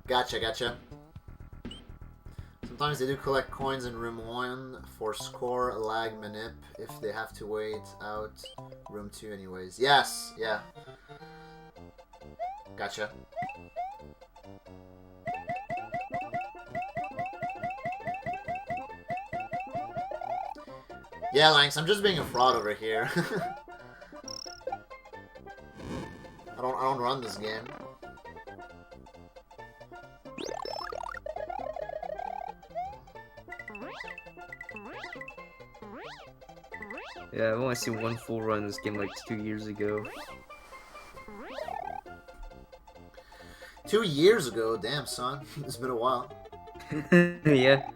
Speaker 1: Gotcha. Sometimes they do collect coins in room 1 for score, lag, manip, if they have to wait out room 2 anyways. Yes, yeah. Gotcha. Yeah, Lanx, I'm just being a fraud over here. I don't run this game.
Speaker 2: Yeah, I've only seen one full run in this game like 2 years ago.
Speaker 1: 2 years ago? Damn, son. It's been a while.
Speaker 2: Yeah.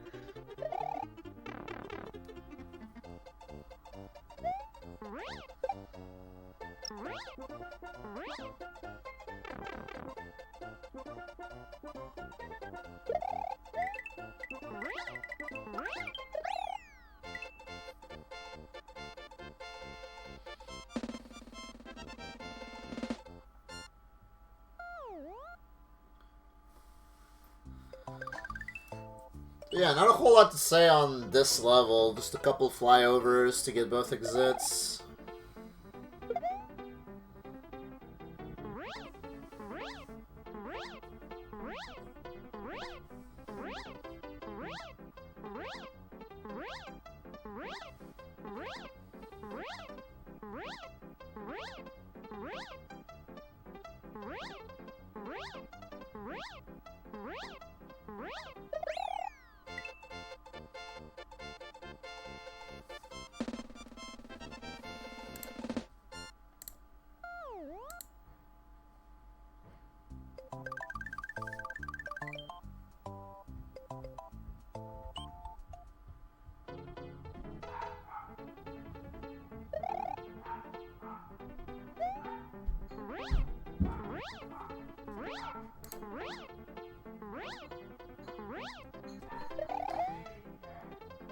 Speaker 1: Yeah, not a whole lot to say on this level. Just a couple flyovers to get both exits.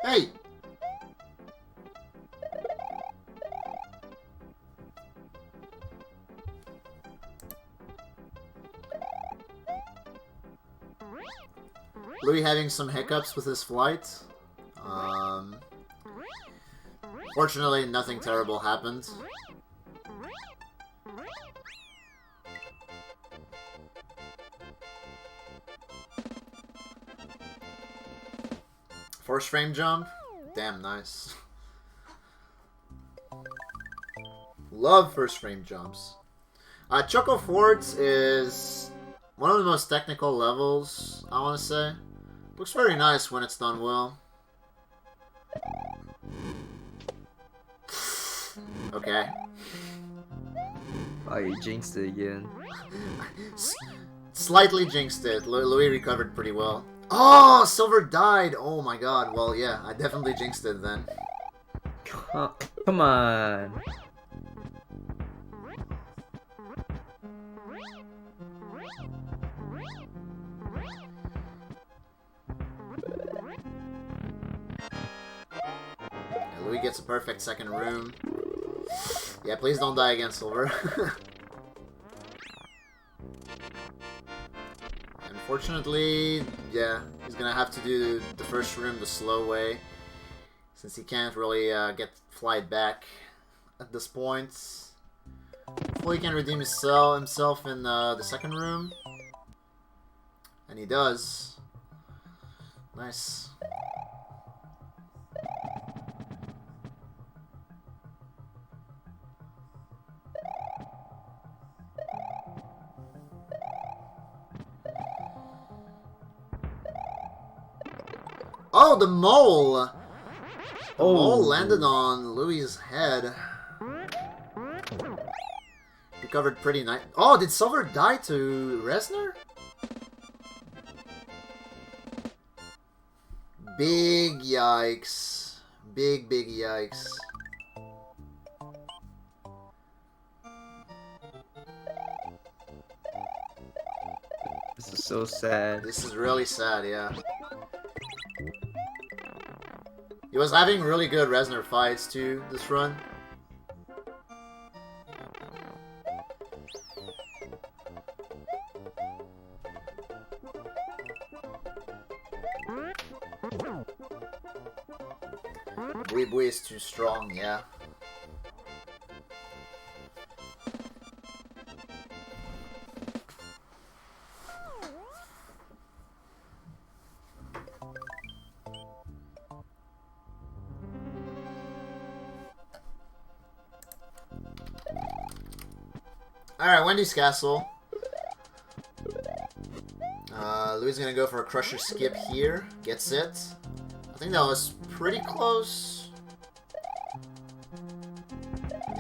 Speaker 1: Hey! Louis having some hiccups with his flight. Fortunately, nothing terrible happened. First frame jump? Damn nice. Love first frame jumps. Choco Forts is one of the most technical levels, I want to say. Looks very nice when it's done well. Okay.
Speaker 2: Oh, you jinxed it again.
Speaker 1: Slightly jinxed it. Louis recovered pretty well. Oh, Silver died! Oh my god. Well, yeah, I definitely jinxed it then.
Speaker 2: Come on.
Speaker 1: Yeah, Louis gets a perfect second room. Yeah, please don't die again, Silver. Unfortunately, yeah, he's gonna have to do the first room the slow way, since he can't really get flight back at this point. Hopefully he can redeem himself in the second room. And he does. Nice. Oh, the mole! The mole landed on Louis' head. Recovered pretty nice. Oh, did Silver die to Resner? Big yikes. Big yikes.
Speaker 2: This is so sad.
Speaker 1: This is really sad, yeah. He was having really good Resner fights too, this run. Bui is too strong, yeah. Alright, Wendy's Castle. Louis is gonna go for a Crusher skip here. Gets it. I think that was pretty close.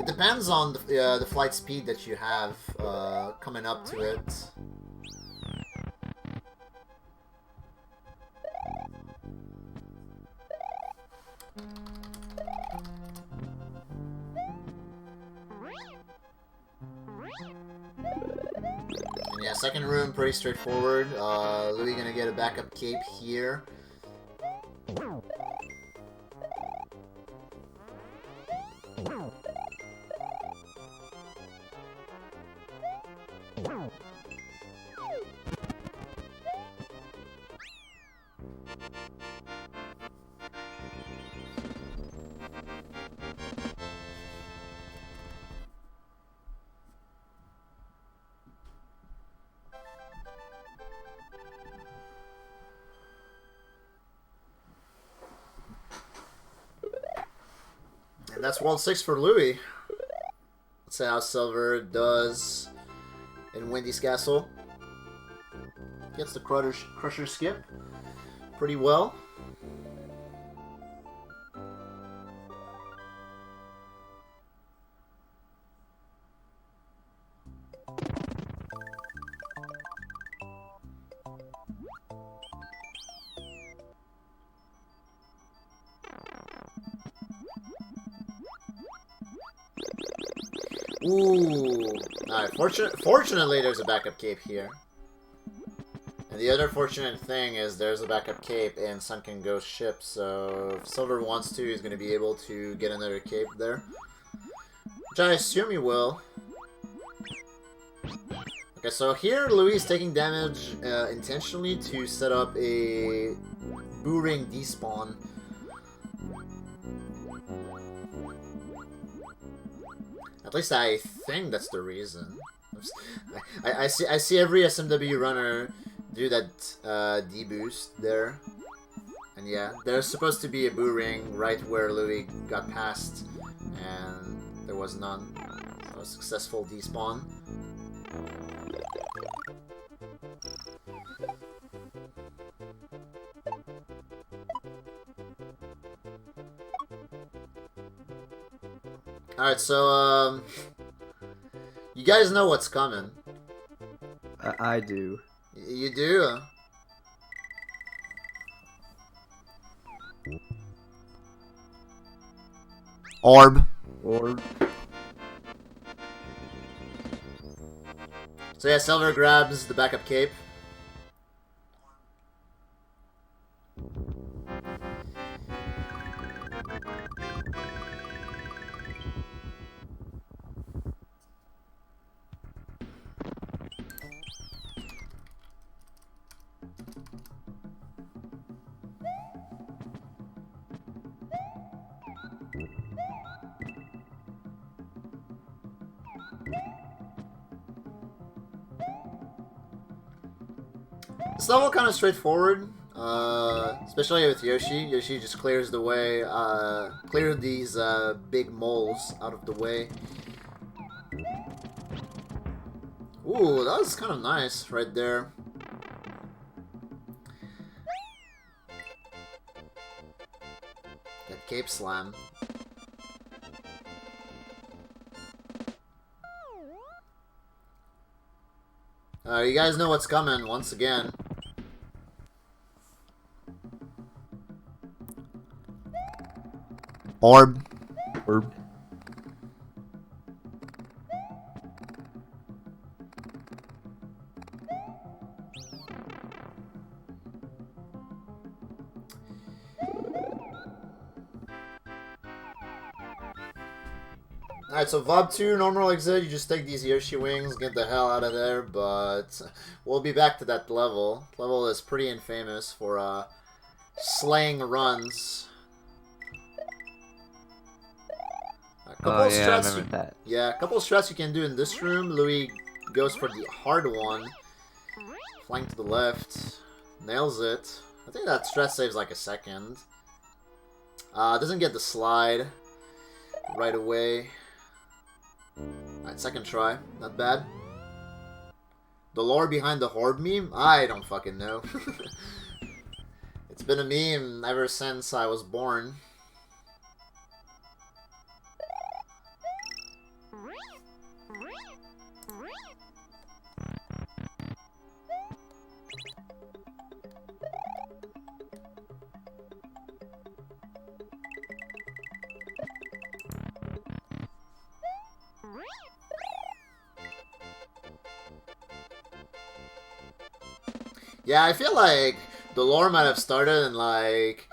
Speaker 1: It depends on the flight speed that you have coming up to it. And yeah, second room, pretty straightforward. Louis gonna get a backup cape here. And that's World 6 for Louis. Let's see how Silver does in Wendy's Castle. Gets the Crusher skip pretty well. Ooh. Alright, fortunately there's a backup cape here. And the other fortunate thing is there's a backup cape in Sunken Ghost ship, so if Silver wants to, he's going to be able to get another cape there. Which I assume he will. Okay, so here Louis is taking damage intentionally to set up a Boo Ring despawn. At least I think that's the reason. I see every SMW runner do that D-boost there. And yeah, there's supposed to be a Boo Ring right where Louis got past, and there was none. So a successful despawn. Alright, so, you guys know what's coming.
Speaker 2: I do.
Speaker 1: You do? Orb. So yeah, Silver grabs the backup cape. This level kind of straightforward, especially with Yoshi. Yoshi just clears the way, clear these big moles out of the way. Ooh, that was kind of nice right there. That cape slam. You guys know what's coming once again. Orb. Alright, so VOB 2, normal exit, you just take these Yoshi wings, get the hell out of there, but we'll be back to that level. Level is pretty infamous for slaying runs. A couple of
Speaker 2: yeah,
Speaker 1: strats
Speaker 2: I remember that.
Speaker 1: Yeah, a couple of strats you can do in this room. Louis goes for the hard one. Flank to the left. Nails it. I think that strat saves like a second. Doesn't get the slide right away. Alright, second try. Not bad. The lore behind the Horde meme? I don't fucking know. It's been a meme ever since I was born. Yeah, I feel like the lore might have started in like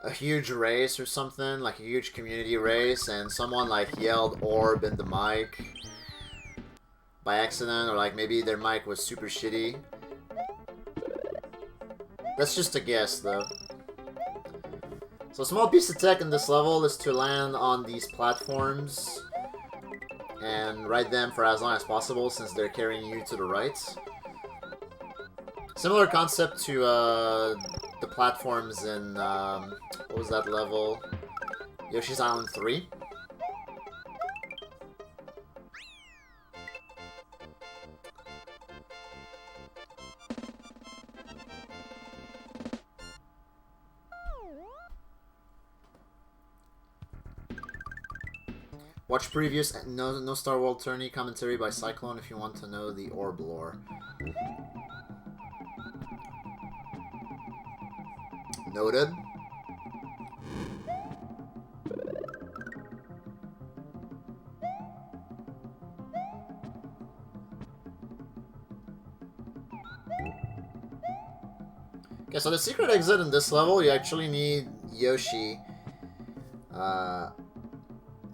Speaker 1: a huge race or something, like a huge community race, and someone like yelled orb in the mic by accident, or like maybe their mic was super shitty. That's just a guess though. So a small piece of tech in this level is to land on these platforms and ride them for as long as possible since they're carrying you to the right. Similar concept to the platforms in, what was that level? Yoshi's Island 3. Watch previous no Star World Tourney commentary by Cyclone if you want to know the orb lore. Noted. Okay, so the secret exit in this level, you actually need Yoshi.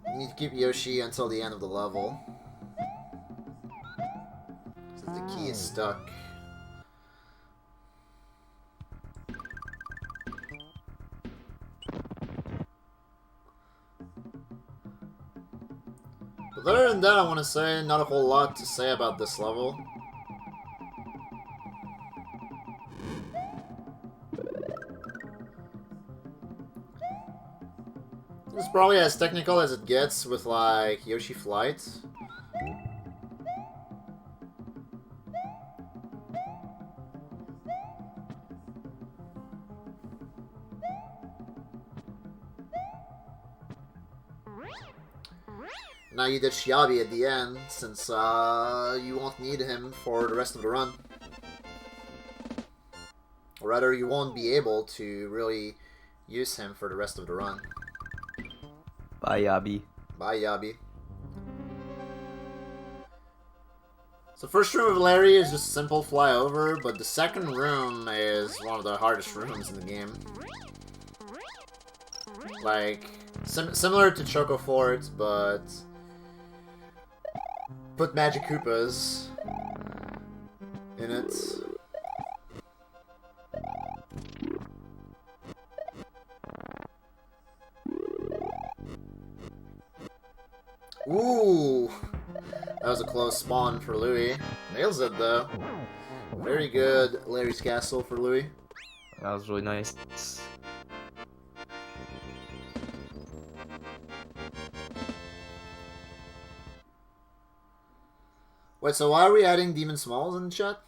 Speaker 1: You need to keep Yoshi until the end of the level. So the key is stuck. But other than that, I want to say not a whole lot to say about this level. It's probably as technical as it gets with, like, Yoshi Flight. Now you did Shiabi at the end, since you won't need him for the rest of the run. Or rather, you won't be able to really use him for the rest of the run.
Speaker 2: Bye, Yabi.
Speaker 1: Bye, Yabi. So first room of Larry is just simple fly over, but the second room is one of the hardest rooms in the game. Like, similar to Choco Fort, but put Magic Koopas in it. Ooh! That was a close spawn for Louis. Nails it though. Very good Larry's Castle for Louis.
Speaker 2: That was really nice.
Speaker 1: Wait, so why are we adding Demon Smalls in the chat?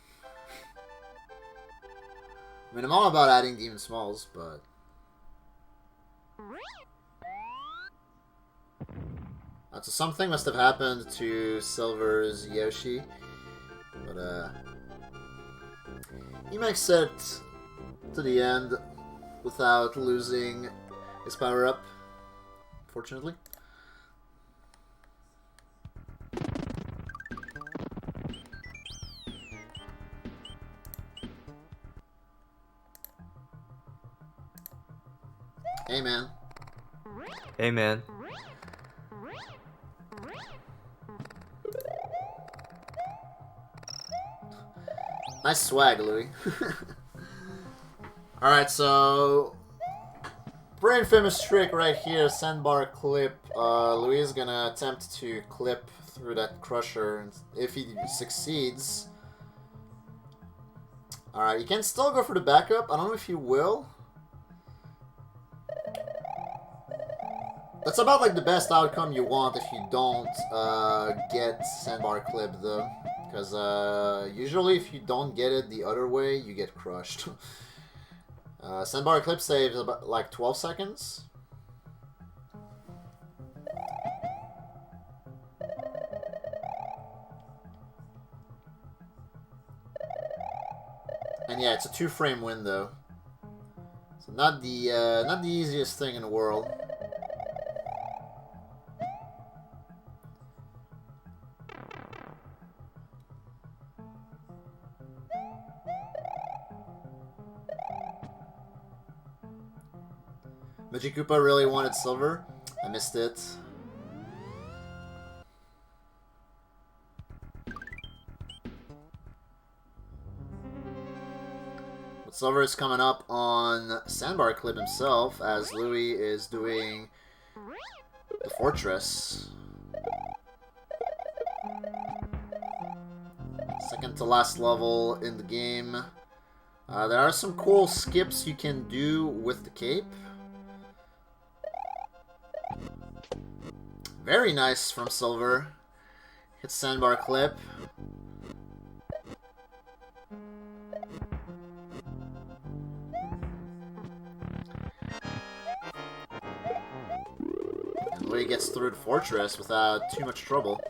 Speaker 1: I mean, I'm all about adding Demon Smalls, but... So something must have happened to Silver's Yoshi. But, he makes it to the end without losing his power-up, fortunately. Hey, man.
Speaker 2: Hey, man.
Speaker 1: Nice swag, Louis. Alright, so... Pretty famous trick right here, sandbar clip. Louis is gonna attempt to clip through that crusher, and if he succeeds... Alright, you can still go for the backup. I don't know if you will. That's about like the best outcome you want if you don't get sandbar clip though. Because usually if you don't get it the other way, you get crushed. Sandbar clip saves about like 12 seconds. And yeah, it's a 2-frame window. So not the easiest thing in the world. Magikoopa really wanted silver. I missed it. But Silver is coming up on Sandbar Clip himself as Louis is doing the Fortress. Second to last level in the game. There are some cool skips you can do with the cape. Very nice from Silver. Hit Sandbar Clip. And Louis gets through the Fortress without too much trouble.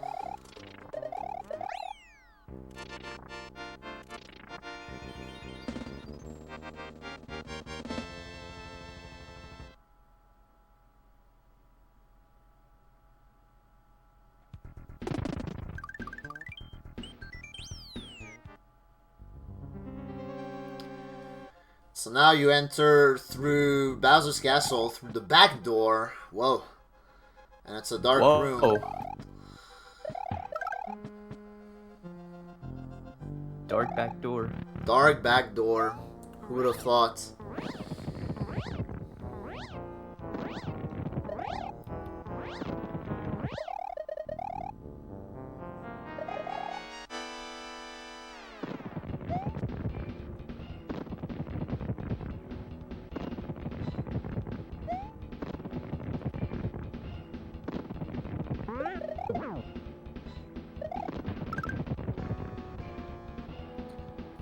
Speaker 1: So now you enter through Bowser's Castle through the back door. Whoa. And it's a dark room.
Speaker 2: Dark back door.
Speaker 1: Dark back door. Who would have thought?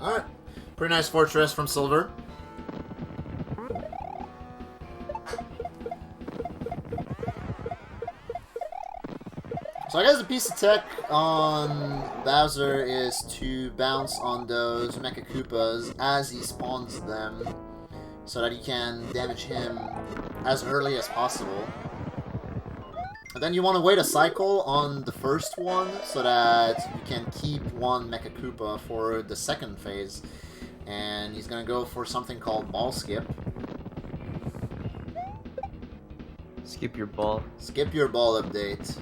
Speaker 1: Alright. Pretty nice fortress from Silver. So I guess the piece of tech on Bowser is to bounce on those Mecha Koopas as he spawns them so that he can damage him as early as possible. And then you want to wait a cycle on the first one so that you can keep one Mecha Koopa for the second phase. And he's going to go for something called Ball Skip.
Speaker 2: Skip your ball.
Speaker 1: Skip your ball update.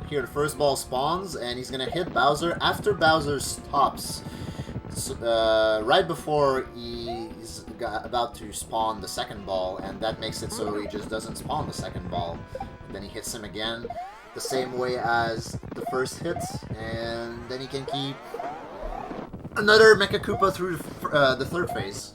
Speaker 1: Here, the first ball spawns, and he's going to hit Bowser after Bowser stops. So, right before he's about to spawn the second ball, and that makes it so he just doesn't spawn the second ball. Then he hits him again, the same way as the first hit, and then he can keep another Mecha Koopa through the third phase.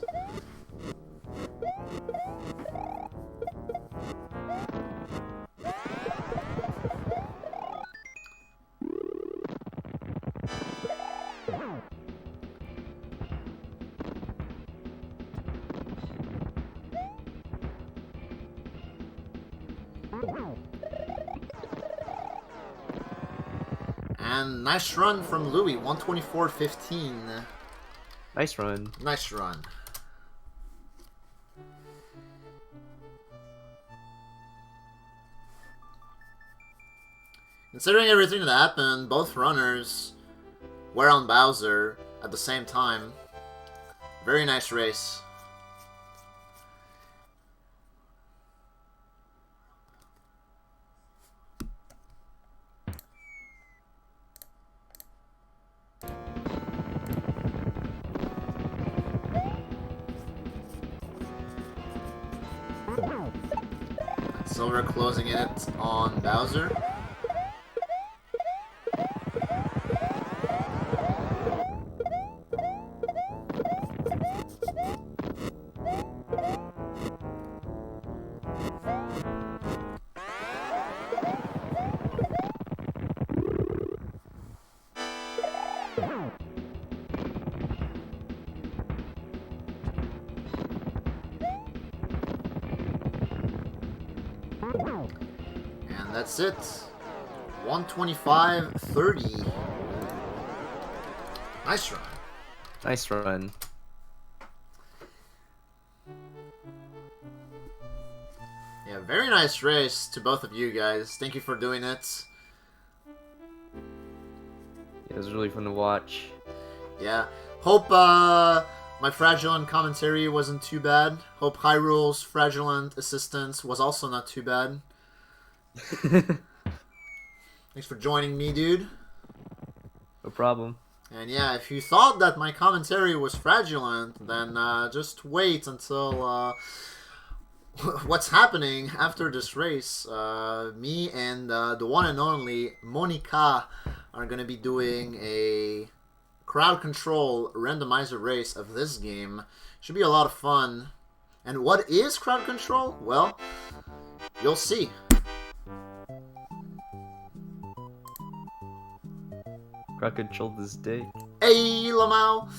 Speaker 1: And nice run from Louis, 124.15.
Speaker 2: Nice run.
Speaker 1: Nice run. Considering everything that happened, both runners were on Bowser at the same time. Very nice race. Silver closing it on Bowser. And that's it. 125.30. Nice run.
Speaker 2: Nice run.
Speaker 1: Yeah, very nice race to both of you guys. Thank you for doing it.
Speaker 2: It was really fun to watch.
Speaker 1: Yeah. Hope my Fraudulent commentary wasn't too bad. Hope Hyrule's Fraudulent assistance was also not too bad. Thanks for joining me, dude.
Speaker 2: No problem.
Speaker 1: And yeah, if you thought that my commentary was fraudulent, then just wait until what's happening after this race. Me and the one and only Monica are going to be doing a crowd control randomizer race of this game. Should be a lot of fun. And what is crowd control? Well, you'll see.
Speaker 2: Crowd control this day.
Speaker 1: Hey, Lamau!